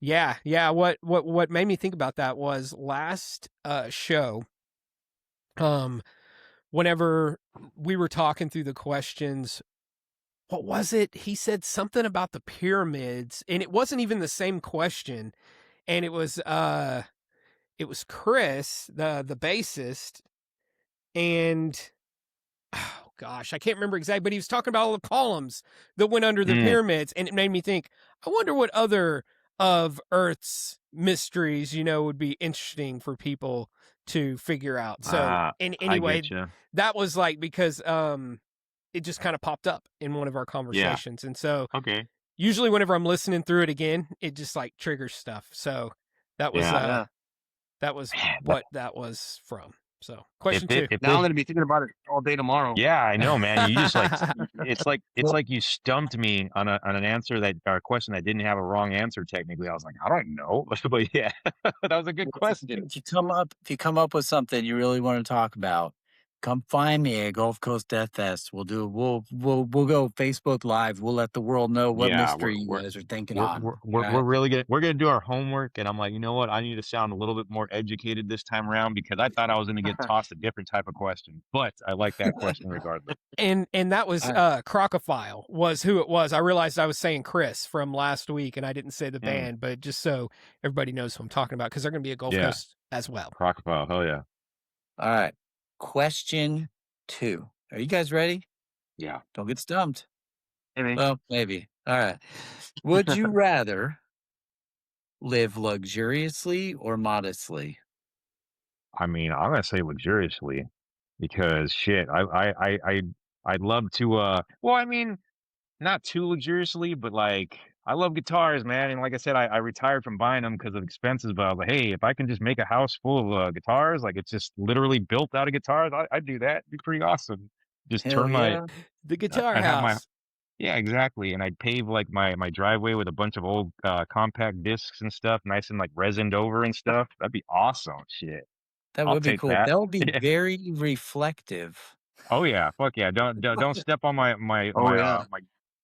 Yeah. What made me think about that was last show. Whenever we were talking through the questions, what was it? He said something about the pyramids, and it wasn't even the same question. And it was Chris, the bassist, and oh gosh, I can't remember exactly, but he was talking about all the columns that went under the pyramids, and it made me think, I wonder what other of Earth's mysteries, would be interesting for people to figure out. So, and I anyway, get you. that was like because it just kind of popped up in one of our conversations, and so Okay. usually whenever I'm listening through it again, it just like triggers stuff. So that was Yeah. that was Man, what that was from. So question two. Now I'm gonna be thinking about it all day tomorrow. Yeah, I know, man. You just like it's like you stumped me on an answer or a question that didn't have a wrong answer technically. I was like, I don't know. But yeah, that was a good question. If you come up with something you really want to talk about, come find me at Gulf Coast Death Fest. We'll go Facebook Live. We'll let the world know what Yeah, mystery you guys are thinking we're on. we're really gonna do our homework, and I'm like, you know what? I need to sound a little bit more educated this time around because I thought I was gonna get tossed a different type of question, but I like that question regardless. And that was Crocophile was who it was. I realized I was saying Chris from last week, and I didn't say the band, but just so everybody knows who I'm talking about, because they're going to be at Gulf Coast as well. Crocodile, hell yeah. All right. Question 2. Are you guys ready? Yeah. Don't get stumped. Maybe. Well, maybe. All right. Would you rather live luxuriously or modestly? I mean, I'm gonna say luxuriously because shit, I'd love to. Well, I mean, not too luxuriously, but like I love guitars, man. And like I said, I retired from buying them because of expenses. But I was like, hey, if I can just make a house full of guitars, like it's just literally built out of guitars, I'd do that. It'd be pretty awesome. Just Hell turn yeah. The guitar I'd have house. yeah, exactly. And I'd pave like my driveway with a bunch of old compact discs and stuff, nice and like resined over and stuff. That'd be awesome. Shit. That I'll would be take cool. that. That would be very reflective. Oh yeah, fuck yeah. Don't step on my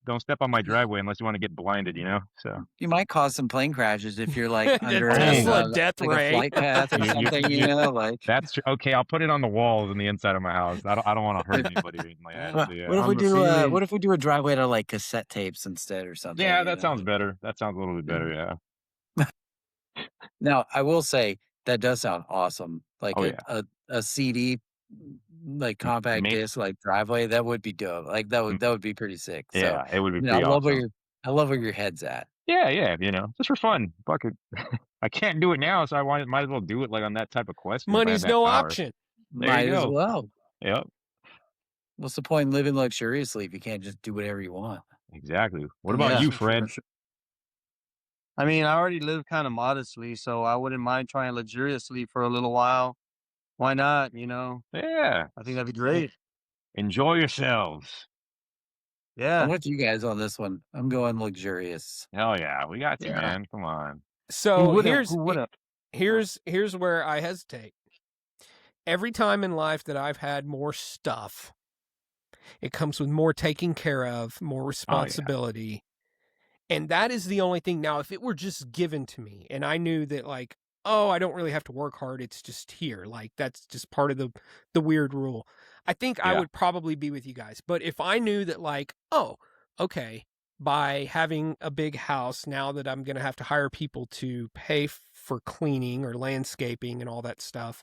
don't step on my driveway unless you want to get blinded, you know? So You might cause some plane crashes if you're like The under Tesla death like ray. a flight path or You- something, like. that's okay. I'll put it on the walls in the inside of my house. I don't want to hurt anybody or anything like that. What So, yeah. what if On we the do ceiling. what if we do a driveway to like cassette tapes instead or something? Yeah, you that know? sounds better. That sounds a little bit better, yeah. Now, I will say that does sound awesome. Like Oh, yeah. a CD, like compact Make- disc, like driveway, that would be dope. Like that would be pretty sick. Yeah, So it would be I pretty love awesome. I love where your head's at. Yeah, you know, just for fun. Fuck it. I can't do it now, so might as well do it like on that type of question. if I had Money's that no power. option. There Might you as go. well. Yep, What's the point in living luxuriously if you can't just do whatever you want? exactly. What about Yeah. you, Fred? I mean, I already live kind of modestly, so I wouldn't mind trying luxuriously for a little while. Why not? Yeah, I think that'd be great. enjoy yourselves. I'm Yeah. with you guys on this one. I'm going luxurious. Hell yeah, we got you, Yeah. man. Come on. So Who here's would've? here's where I hesitate. Every time in life that I've had more stuff, it comes with more taking care of, more responsibility. And that is the only thing. Now, if it were just given to me and I knew that like, oh, I don't really have to work hard, it's just here. Like that's just part of the weird rule. I think I Yeah. would probably be with you guys. But if I knew that like, oh, okay, by having a big house, now that I'm going to have to hire people to pay for cleaning or landscaping and all that stuff,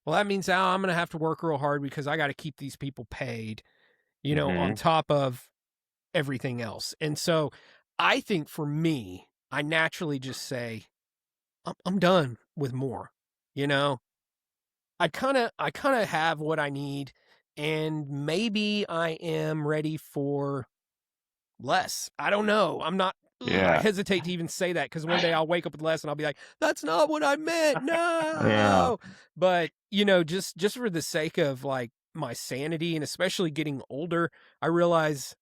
well, that means now I'm going to have to work real hard because I got to keep these people paid, you know, on top of everything else. And so I think for me, I naturally just say, I'm done with more, you know. I kind of have what I need, and maybe I am ready for less. I don't know. I'm not. I hesitate to even say that because one day I'll wake up with less and I'll be like, "That's not what I meant." No. But you know, just for the sake of like my sanity and especially getting older, I realize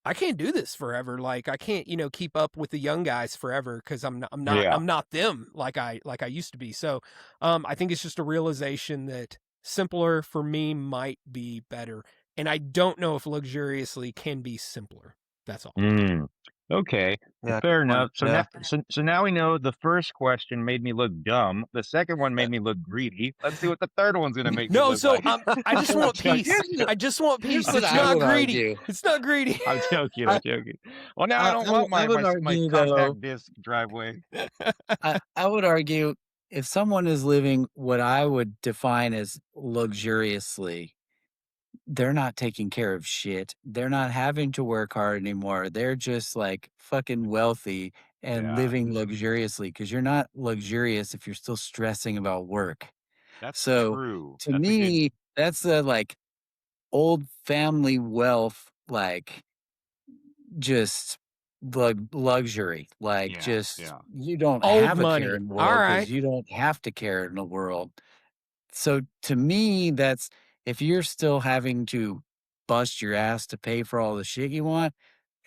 I can't do this forever. Like I can't, you know, keep up with the young guys forever because I'm not them like I used to be. So I think it's just a realization that simpler for me might be better. And I don't know if luxuriously can be simpler. That's all. Okay. Yeah, Fair good point. enough. So Yeah. so now we know the first question made me look dumb. The second one made me look greedy. Let's see what the third one's gonna make me No, look so like. I just want peace. Here's- I just want peace. what It's I not would greedy. argue. It's not greedy. I'm joking. I- I'm joking. Well, now I don't I want my would my argue, though, compact disc driveway. I would argue if someone is living what I would define as luxuriously, they're not taking care of shit. They're not having to work hard anymore. They're just like fucking wealthy and Yeah. living luxuriously because you're not luxurious if you're still stressing about work. That's So true. to That's a good. me, that's the like old family wealth, like just luxury, like Yeah, just yeah. you don't Old have a money. care in the All world right. because you don't have to care in the world. So to me, that's if you're still having to bust your ass to pay for all the shit you want,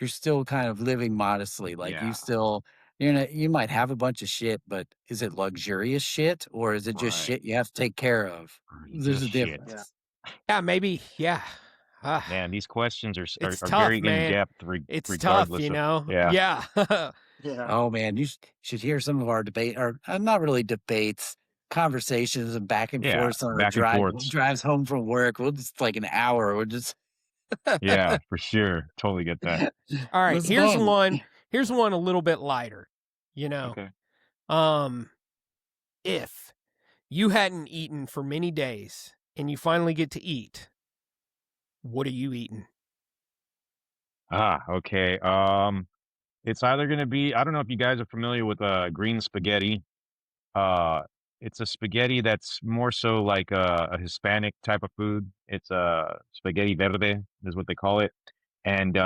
you're still kind of living modestly. Like Yeah. you still, you might have a bunch of shit, but is it luxurious shit or is it just Right. shit you have to take care of? There's Just a shit. difference. Yeah, maybe. Yeah. Man, these questions are It's are tough, very in man. depth. It's tough, Regardless you of know. yeah. Yeah. Oh man, you should hear some of our debate, or not really debates, conversations and back and Yeah, forth on our back and forths. drives home from work. We'll just like an hour. We'll just Yeah, for sure. Totally get that. All right. It's Here's fun. one. Here's one a little bit lighter. You know. Okay. If you hadn't eaten for many days and you finally get to eat, what are you eating? Okay. It's either gonna be, I don't know if you guys are familiar with green spaghetti. Uh it's a spaghetti that's more so like a Hispanic type of food. It's spaghetti verde is what they call it. And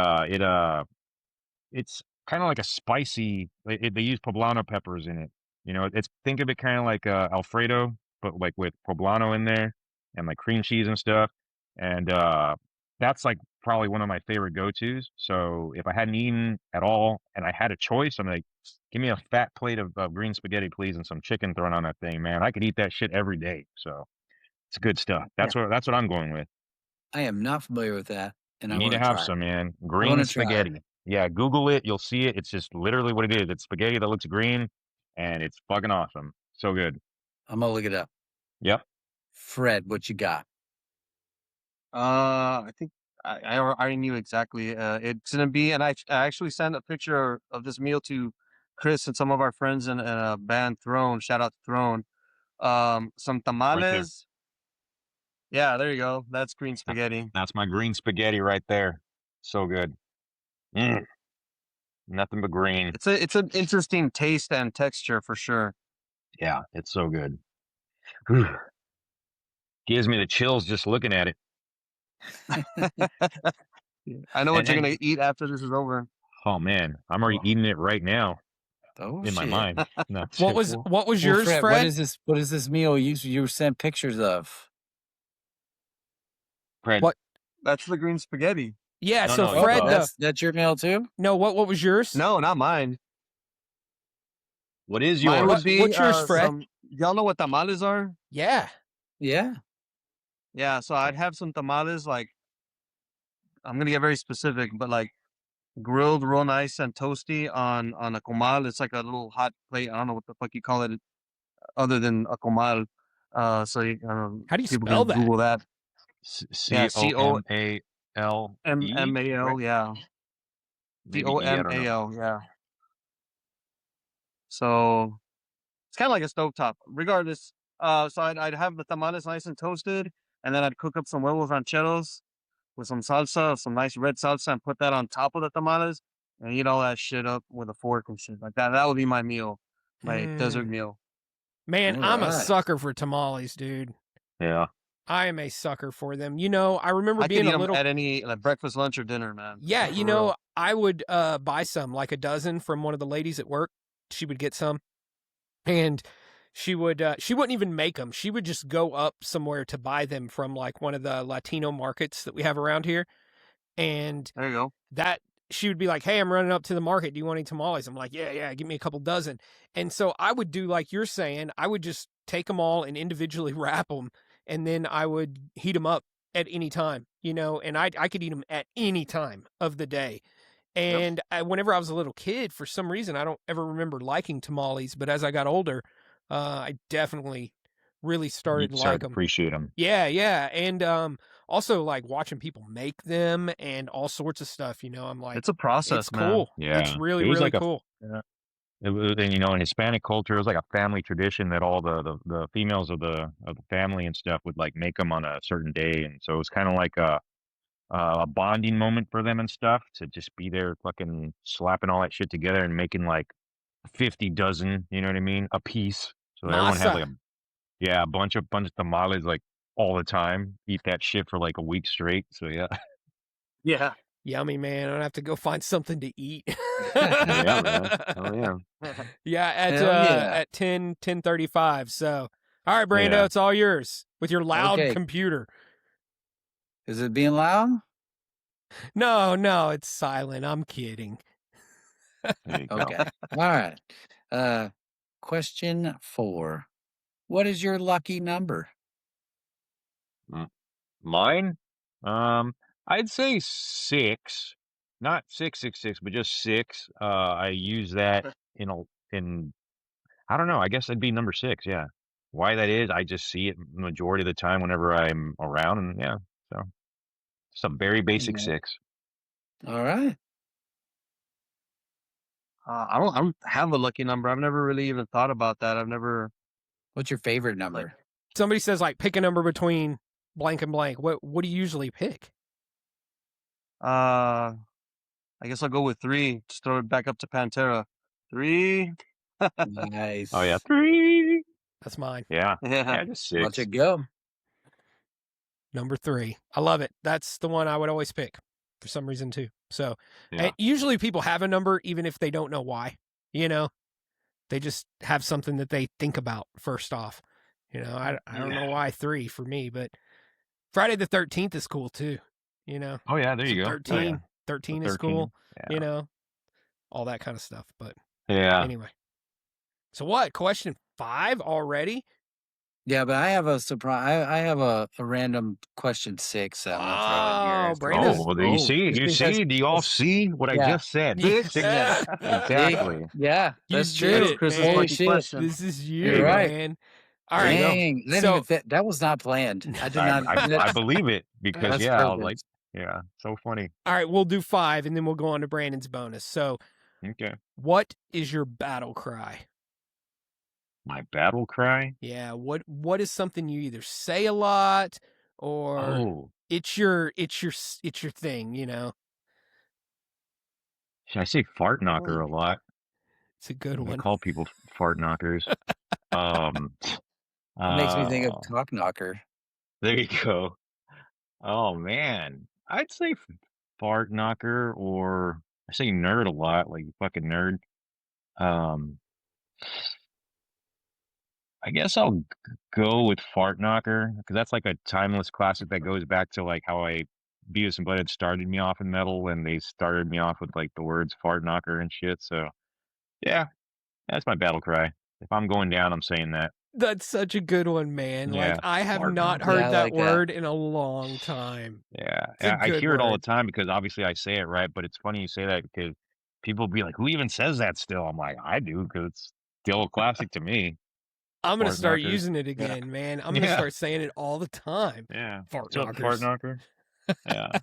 it's kind of like a spicy. They use poblano peppers in it. You know, it's think of it kind of like Alfredo, but like with poblano in there and like cream cheese and stuff. And that's like probably one of my favorite go-tos. So if I hadn't eaten at all and I had a choice, I'm like, give me a fat plate of green spaghetti, please, and some chicken thrown on that thing, man. I could eat that shit every day. So it's good stuff. That's what I'm going with. I am not familiar with that, and You I need want to to have try. some, man. I Green want to try. spaghetti. Yeah, Google it. You'll see it. It's just literally what it is. It's spaghetti that looks green, and it's fucking awesome. So good. I'm gonna look it up. Yep. Fred, what you got? I think I already knew exactly. It's gonna be, and I actually sent a picture of this meal to Chris and some of our friends in a band Throne. Shout out to Throne. Some tamales. Yeah, there you go. That's green spaghetti. That's my green spaghetti right there. So good. Nothing but green. It's an interesting taste and texture for sure. Yeah, it's so good. Gives me the chills just looking at it. I know what And you're then- gonna eat after this is over. Oh man, I'm already eating it right now Oh in my shit. mind. No, What was Well, yours, Fred? Fred? What is this meal you sent pictures of? Fred? What? That's the green spaghetti. Yeah, No, so no, Fred, that's your meal too? no, what was yours? No, not mine. What is Mine yours? would be What's yours, Fred? y'all know what tamales are? Yeah. Yeah. Yeah, so I'd have some tamales, like I'm gonna get very specific, but like grilled real nice and toasty on a comal. It's like a little hot plate. I don't know what the fuck you call it other than a comal. So you, How do you people spell can that? Google that. Yeah, COMAL. MMAL. Yeah. Maybe E, I don't know. Tomal, yeah. So it's kind of like a stovetop. Regardless, so I'd have the tamales nice and toasted, and then I'd cook up some huevos rancheros with some salsa, some nice red salsa, and put that on top of the tamales, and eat all that shit up with a fork and shit like that. That would be my meal, my desert meal. Man, All I'm a right. sucker for tamales, dude. Yeah. I am a sucker for them. You know, I remember I could being eat a them little. at any breakfast, lunch, or dinner, man. Yeah, For you real. know, I would buy some, like a dozen from one of the ladies at work. She would get some, and she wouldn't even make them. She would just go up somewhere to buy them from like one of the Latino markets that we have around here. And There you go. that she would be like, "Hey, I'm running up to the market. Do you want any tamales?" I'm like, "Yeah, give me a couple dozen." And so I would do like you're saying. I would just take them all and individually wrap them, and then I would heat them up at any time, you know, and I could eat them at any time of the day. And whenever I was a little kid, for some reason, I don't ever remember liking tamales, but as I got older, I definitely really You started to start like to them. appreciate them. Yeah, and also like watching people make them and all sorts of stuff. You know, I'm like, It's a process, it's man. cool. Yeah. It's really, It was really like cool. it was, and you know, in Hispanic culture, it was like a family tradition that all the females of the family and stuff would like make them on a certain day, and so it was kind of like a bonding moment for them and stuff to just be there, fucking slapping all that shit together and making like 50 dozen, you know what I mean, a piece. So everyone had like Masa. a bunch of tamales like all the time. Eat that shit for like a week straight. So yeah, Yeah. Yummy, man. I don't have to go find something to eat. yeah, man. Oh yeah. Yeah, Hell yeah. at 10:35. So, all right, Brando, Yeah. it's all yours with your loud Okay. computer. Is it being loud? No, it's silent. I'm kidding. There you go. Okay. All right. Question 4. What is your lucky number? Mine, I'd say 6, not 666, but just 6. I use that in I don't know. I guess it'd be number 6. Yeah. Why that is, I just see it majority of the time whenever I'm around, and yeah. So it's a very basic Yeah. 6. All right. I don't have a lucky number. I've never really even thought about that. I've never What's your favorite number? Somebody says like pick a number between blank and blank. What do you usually pick? I guess I'll go with 3. Just throw it back up to Pantera. 3. Nice. Oh yeah, 3. That's mine. Yeah. Yeah. Yeah, just 6. Watch it go. Number 3. I love it. That's the one I would always pick for some reason too. So, Yeah. and usually people have a number even if they don't know why. You know, they just have something that they think about first off. You know, I don't know why 3 for me, but Friday the 13th is cool too. You know, Oh yeah, there you go. 13, Oh, yeah. 13 The is cool. Yeah. You know, all that kind of stuff. But Yeah. anyway, so what? Question 5 already? Yeah, but I have a surprise. I have a random question 6 that I'm gonna throw in here. Oh, Brandon's- Oh, well, do you see? Just You because- see? Do you all see what I Yeah. just said? Yeah. 6. Yeah. Exactly. Yeah, You that's did true. it, Chris's man. Holy lucky shit. question. This is you, You're right. man. All right. There you go. Dang, I didn't So- even that was not planned. I did not. I believe it because That's yeah, I was like, perfect. yeah, so funny. All right, we'll do 5 and then we'll go on to Brandon's bonus. So, Okay. what is your battle cry? My battle cry. Yeah, what is something you either say a lot or Oh, it's your thing, you know? I say fart knocker a lot. It's a good I one. call people fart knockers. It makes me think of Talk Knocker. There you go. Oh man, I'd say fart knocker, or I say nerd a lot, like you fucking nerd. I guess I'll go with fart knocker because that's like a timeless classic that goes back to like how Beavis and Butthead started me off in metal when they started me off with like the words fart knocker and shit. So yeah, that's my battle cry. If I'm going down, I'm saying that. That's such a good one, man. Yeah, Like I have fart not knocker. heard Yeah, I that like that. word in a long time. Yeah, It's a I good hear it all the word. time because obviously I say it right, but it's funny you say that because people be like, "Who even says that still?" I'm like, "I do," because it's still a classic to me. I'm gonna Fart start knocker. using it again, man. I'm gonna Yeah. start saying it all the time. Yeah, Fart what's up, knockers. fart knocker? Yeah,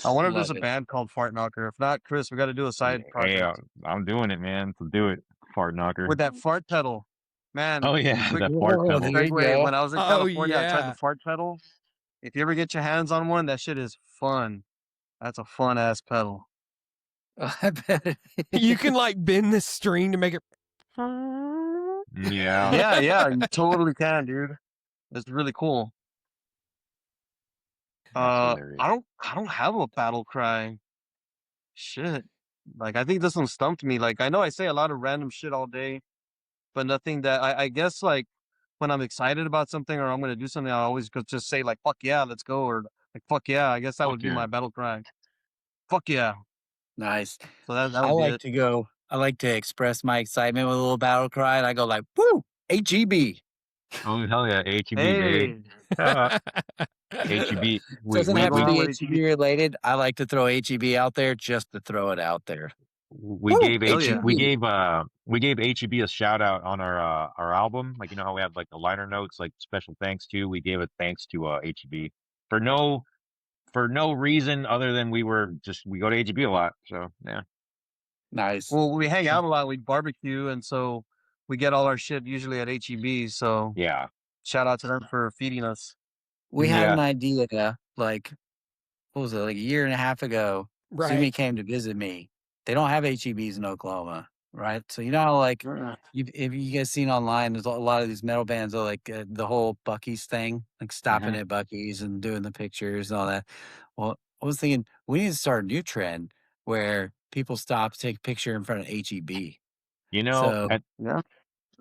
I wonder if there's Love a it. band called Fartknocker. If not, Chris, we got to do a side Hey, project I'm doing it, man. To do it, fart knocker. with that fart pedal. Man, Oh yeah, quick that fart Oh, pedal. there you segue. go. When I was in Oh California, I tried the yeah. fart pedal. If you ever get your hands on one, that shit is fun. That's a fun ass pedal. I bet You can like bend the string to make it. Yeah, Yeah, you totally can, dude. It's really cool. that's hilarious. I don't have a battle cry. Shit. Like I think this one stumped me. Like I know I say a lot of random shit all day, but nothing that I guess like when I'm excited about something or I'm gonna do something, I always just say like fuck yeah, let's go, or like fuck yeah. I guess that Fuck would be yeah. my battle cry. Fuck yeah. nice. So that I would be like it. to go. I like to express my excitement with a little battle cry, and I go like, "Woo, HEB." Oh hell yeah, HEB, baby. Hey, HEB. We Doesn't we have can't go to we wrong be with HEB HEB. related. I like to throw HEB out there just to throw it out there. we Woo, gave Hell H yeah. we gave HEB a shout out on our album. Like you know how we have like the liner notes, like special thanks to. We gave a thanks to HEB for no reason other than we go to HEB a lot. So yeah. Nice. Well, we hang out a lot. We barbecue, and so we get all our shit usually at HEB. So Yeah. shout out to them for feeding us. We had Yeah. an idea, like, what was it, like a year and a half ago? Right. Zoomy came to visit me. They don't have HEBs in Oklahoma, right? So you know how like if you guys seen online, there's a lot of these metal bands are like the whole Buc-ee's thing, like stopping Mhm. at Buc-ee's and doing the pictures and all that. Well, I was thinking we need to start a new trend where people stop to take a picture in front of HEB. You know, So Yeah,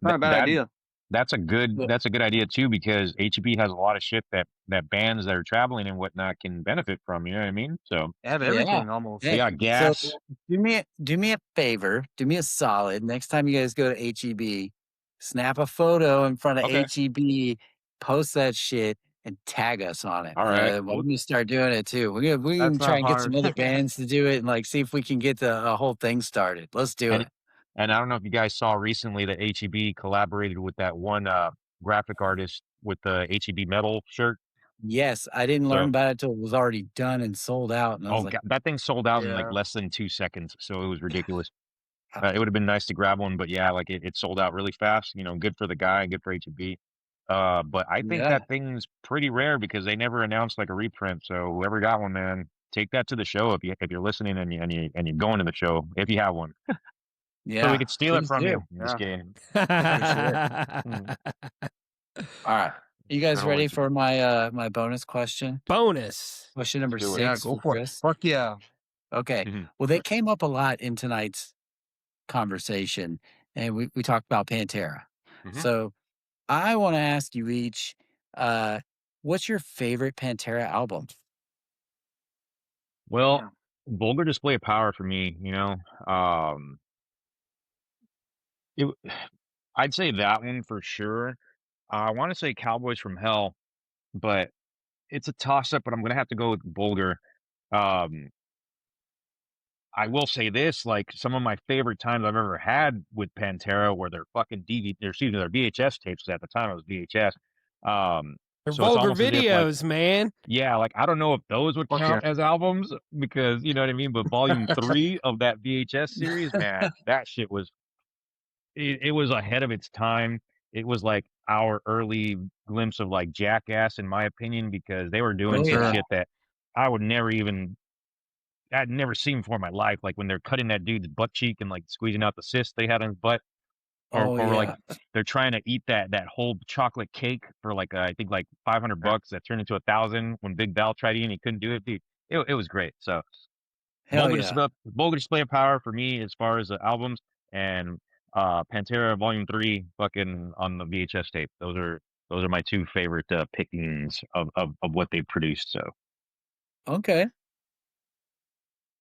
not a bad that idea. that's a good idea too because HEB has a lot of shit that bands that are traveling and whatnot can benefit from. You know what I mean? So They have yeah. everything almost. Hey, yeah, so gas. do me a favor, do me a solid. Next time you guys go to HEB, snap a photo in front of Okay. HEB, post that shit, and tag us on it. All right. We're gonna start doing it too. We That's can try not and get some hard. other bands to do it and like see if we can get the whole thing started. Let's do And it. and I don't know if you guys saw recently that HEB collaborated with that one graphic artist with the HEB metal shirt. Yes, I didn't learn So about it till it was already done and sold out, and I was oh like, God, that thing sold out in like Yeah. less than 2 seconds. So it was ridiculous. "Ah, It would have been nice to grab one, but yeah, like it sold out really fast. You know, good for the guy, good for HEB. But I think yeah, that thing's pretty rare because they never announced like a reprint. So whoever got one, man, take that to the show if you're listening and you're going to the show if you have one, so yeah, we could steal it please from you. do." I'm just Yeah. kidding. All right. You guys Good old ready HEB. for my my bonus question? Bonus. Question number Do it. Yeah, 6 go for for it. Chris. Fuck yeah. Okay. Mhm. Well, they came up a lot in tonight's conversation, and we talked about Pantera. Mhm. So I want to ask you each, what's your favorite Pantera album? Well, Yeah. vulgar display of power for me, you know. It, I'd say that one for sure. I want to say Cowboys from Hell, but it's a toss up. But I'm gonna have to go with Vulgar. Um, I will say this, like some of my favorite times I've ever had with Pantera were their fucking their VHS tapes. 'Cause at the time it was VHS. They're So it's vulgar almost as if like, videos, man. yeah, like I don't know if those would Fuck yeah. count as albums because you know what I mean. But Volume 3 of that VHS series, man, that shit was it was ahead of its time. It was like our early glimpse of like Jackass, in my opinion, because they were doing Oh some yeah. shit that I would never even I'd never seen before in my life, like when they're cutting that dude's butt cheek and like squeezing out the cyst they had on his butt, Oh or like yeah. they're trying to eat that whole chocolate cake for like I think like $500 that turned into 1,000 when Big Val tried eating, he couldn't do it. Dude, it was great. So Hell yeah. vulgar display of power for me as far as the albums and Pantera Volume 3 fucking on the VHS tape. Those are my two favorite pickings of what they produced. So Okay.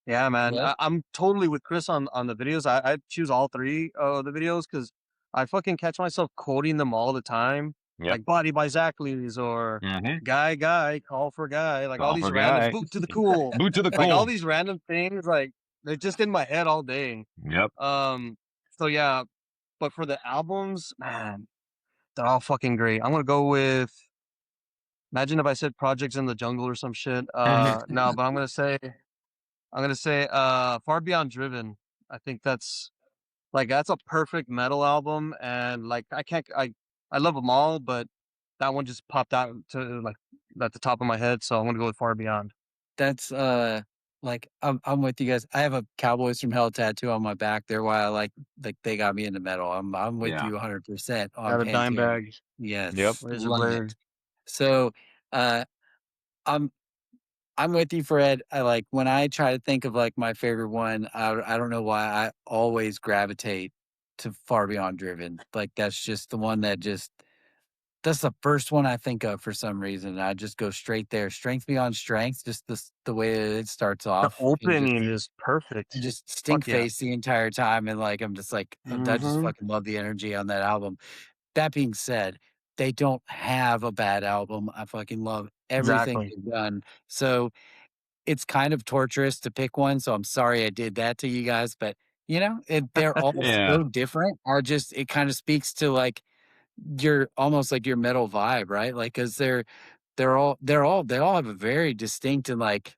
Yeah, man. Yeah. I'm totally with Chris on the videos. I choose all three of the videos because I fucking catch myself quoting them all the time. yep. Like Body by Zachley's or Mm-hmm. Guy, Call for Guy. Like all Call these for random guy. boot to the cool. Boot to the Like all cool. these random things, like they're just in my head all day. Yep. So yeah, but for the albums, man, they're all fucking great. I'm gonna go with Imagine if I said Projects in the Jungle or some shit. No, but I'm gonna say Far Beyond Driven. I think that's a perfect metal album, and like I love them all, but that one just popped out to like at the top of my head, so I'm gonna go with Far Beyond. That's like I'm with you guys. I have a Cowboys from Hell tattoo on my back. They're why I like they got me into metal. I'm with Yeah. you 100% on Got a dime Pantera. bag, Yes, Yep. razor love blade. it. So I'm I'm with you, Fred. I like when I try to think of like my favorite one. I don't know why I always gravitate to Far Beyond Driven. Like that's just the one that's the first one I think of for some reason. I just go straight there. Strength Beyond Strength, just the way it starts The off, opening is perfect. and just stink Fuck yeah. face the entire time, and like I'm just like I just fucking love the energy on that album. That being said, they don't have a bad album. I fucking love everything Exactly. they've done. So it's kind of torturous to pick one. So I'm sorry I did that to you guys, but they're all Yeah. so different. It kind of speaks to like your almost like your metal vibe, right? Like because they all have a very distinct and like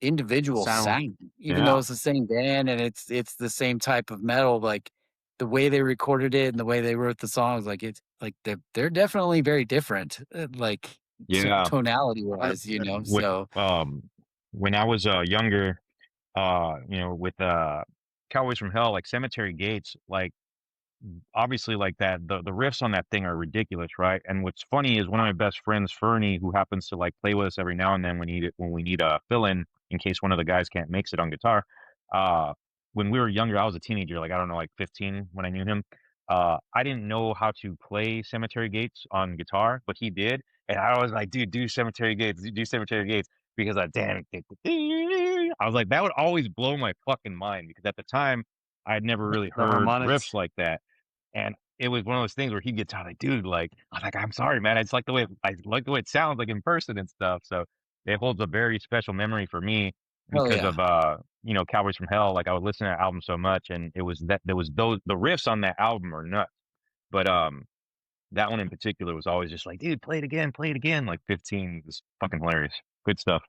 individual sound, even though Yeah. it's the same band and it's the same type of metal. Like the way they recorded it and the way they wrote the songs, like it's like they're definitely very different, like Yeah. tonality wise, 100%. So When I was younger, with Cowboys from Hell, like Cemetery Gates, like obviously like that the riffs on that thing are ridiculous, right? And what's funny is one of my best friends, Fernie, who happens to like play with us every now and then when we need a fill in case one of the guys can't make it on guitar. Uh, when we were younger, I was a teenager, like I don't know, like 15 when I knew him. I didn't know how to play Cemetery Gates on guitar, but he did, and I was like, dude, do Cemetery Gates, do Cemetery Gates, because damn it, I was like, that would always blow my fucking mind because at the time I had never really The heard harmonics. riffs like that. And it was one of those things where he gets out like, dude, like, I was like, I'm sorry, man. I just like the way it sounds like in person and stuff. So it holds a very special memory for me hell because yeah. of Cowboys from Hell. Like I would listen to that album so much, and it was there was those the riffs on that album are nuts. But that one in particular was always just like, dude, play it again. Like 15 was fucking hilarious. Good stuff.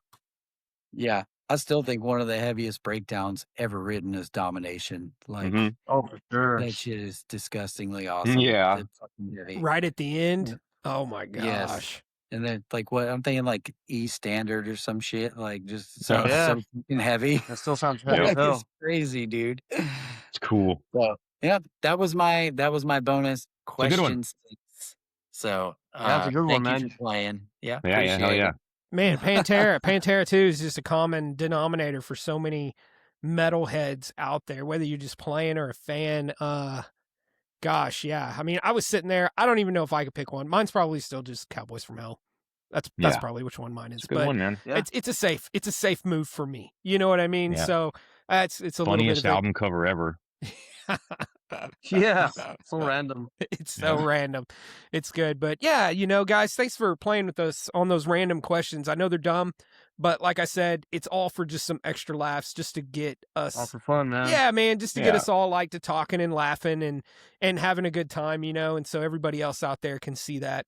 Yeah, I still think one of the heaviest breakdowns ever written is Domination. Like Oh, for sure. that shit is disgustingly awesome. Yeah. It's fucking heavy. Right at the end. Yeah. Oh my Yes. gosh. And then like what I'm thinking like E standard or some shit. Like just so fucking heavy. That still sounds heavy as Like, hell. it's crazy, dude. It's cool. So yeah, that was my bonus a good one. question 6. So That's a good one, thank you man. for playing. Yeah, Yeah, hell appreciate yeah. it. Man, Pantera too is just a common denominator for so many metalheads out there, whether you're just playing or a fan. Gosh, yeah. I mean, I was sitting there. I don't even know if I could pick one. Mine's probably still just Cowboys from Hell. That's Yeah. probably which one mine is. It's a good But one, man. Yeah. it's a safe move for me. You know what I mean? Yeah. So it's a Funniest little bit of album cover ever. Yeah. So random. It's so random. It's good. But yeah, guys, thanks for playing with us on those random questions. I know they're dumb, but like I said, it's all for just some extra laughs, just to get us All for fun, man. Yeah, man, just to get Yeah. us all like to talking and laughing and having a good time, and so everybody else out there can see that.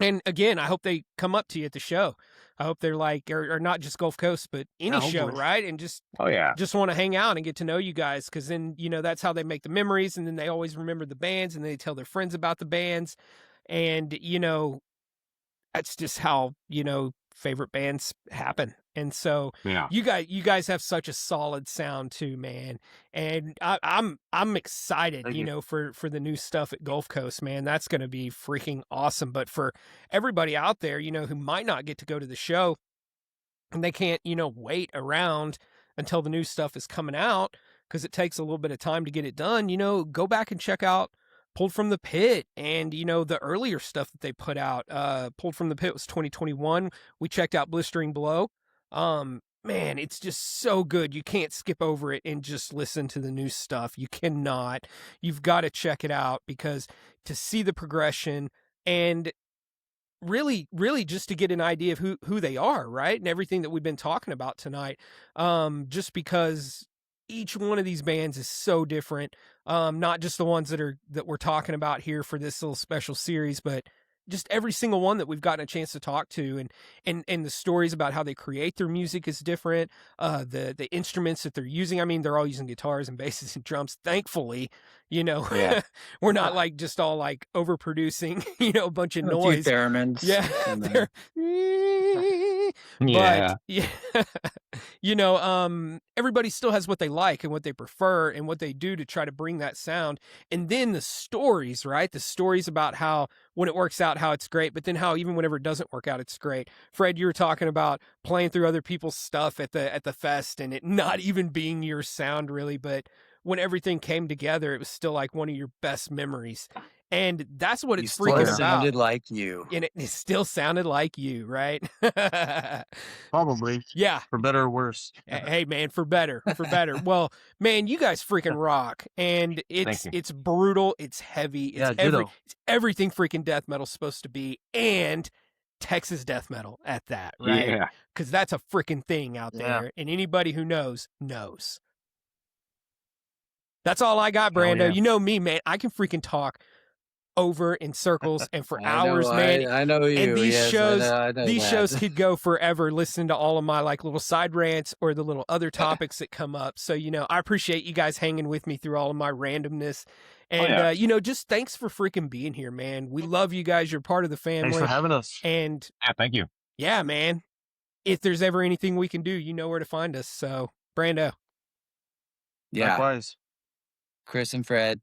And again, I hope they come up to you at the show. I hope they're like, or not just Gulf Coast, but any show, hopefully. right? And just Oh yeah. want to hang out and get to know you guys, because then that's how they make the memories, and then they always remember the bands, and they tell their friends about the bands, and that's just how favorite bands happen. And so Yeah. you guys have such a solid sound too, man, and I'm excited Thank you. for the new stuff at Gulf Coast, man. That's going to be freaking awesome. But for everybody out there who might not get to go to the show, and they can't wait around until the new stuff is coming out, because it takes a little bit of time to get it done, go back and check out Pulled from the Pit, and the earlier stuff that they put out. Pulled from the Pit was 2021. We checked out Blistering Blow. Man, it's just so good. You can't skip over it and just listen to the new stuff. You cannot. You've got to check it out, because to see the progression, and really just to get an idea of who they are, right? And everything that we've been talking about tonight. Just because each one of these bands is so different. Not just the ones that we're talking about here for this little special series, but just every single one that we've gotten a chance to talk to, and the stories about how they create their music is different. The instruments that they're using, I mean, they're all using guitars and basses and drums. Thankfully, you know, Yeah. we're not like just all like overproducing, you know, a bunch of A few noise. theremins. Yeah, in there. but yeah, you know, everybody still has what they like and what they prefer and what they do to try to bring that sound. And then the stories, right? The stories about how when it works out, how it's great, but then how even whenever it doesn't work out, it's great. Fred, you were talking about playing through other people's stuff at the fest and it not even being your sound really, but when everything came together, it was still like one of your best memories. And that's what You it's still freaking about. sounded like you. And it still sounded like you, right? Probably. Yeah. For better or worse. Hey man, for better. Well, man, you guys freaking rock. And it's brutal, it's heavy, it's everything freaking death metal's supposed to be, and Texas death metal at that, right? Yeah. Because that's a freaking thing out there. And anybody who knows. That's all I got, Brando. Yeah. You know me, man. I can freaking talk over in circles and for hours, man. I know you. And these yes, shows, I know these that. shows could go forever. Listening to all of my like little side rants or the little other topics that come up. So you know, I appreciate you guys hanging with me through all of my randomness. And you know, just thanks for freaking being here, man. We love you guys. You're part of the family. Thanks for having us. And Yeah, thank you. yeah, man. If there's ever anything we can do, you know where to find us. So, Brando. Yeah. Likewise. Chris and Fred,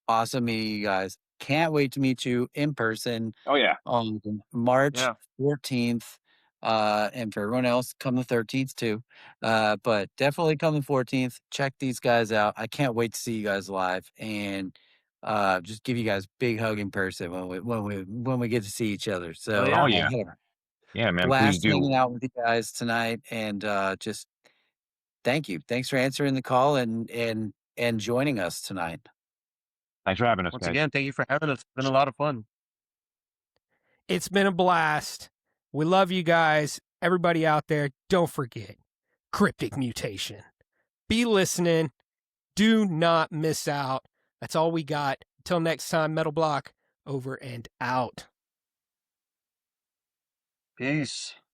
awesome meeting you guys. Can't wait to meet you in person. Oh yeah. On March 14th. And for everyone else, come the 13th too. But definitely come the 14th. Check these guys out. I can't wait to see you guys live and just give you guys a big hug in person when we get to see each other. So Oh yeah. Yeah, man. Please blast do. hanging out with you guys tonight, and just thank you. Thanks for answering the call and joining us tonight. Thanks for having us, Once guys. again, thank you for having us. It's been a lot of fun. It's been a blast. We love you guys. Everybody out there, don't forget Kryptik Mutation. Be listening. Do not miss out. That's all we got. Until next time, Metal Block, over and out. Peace.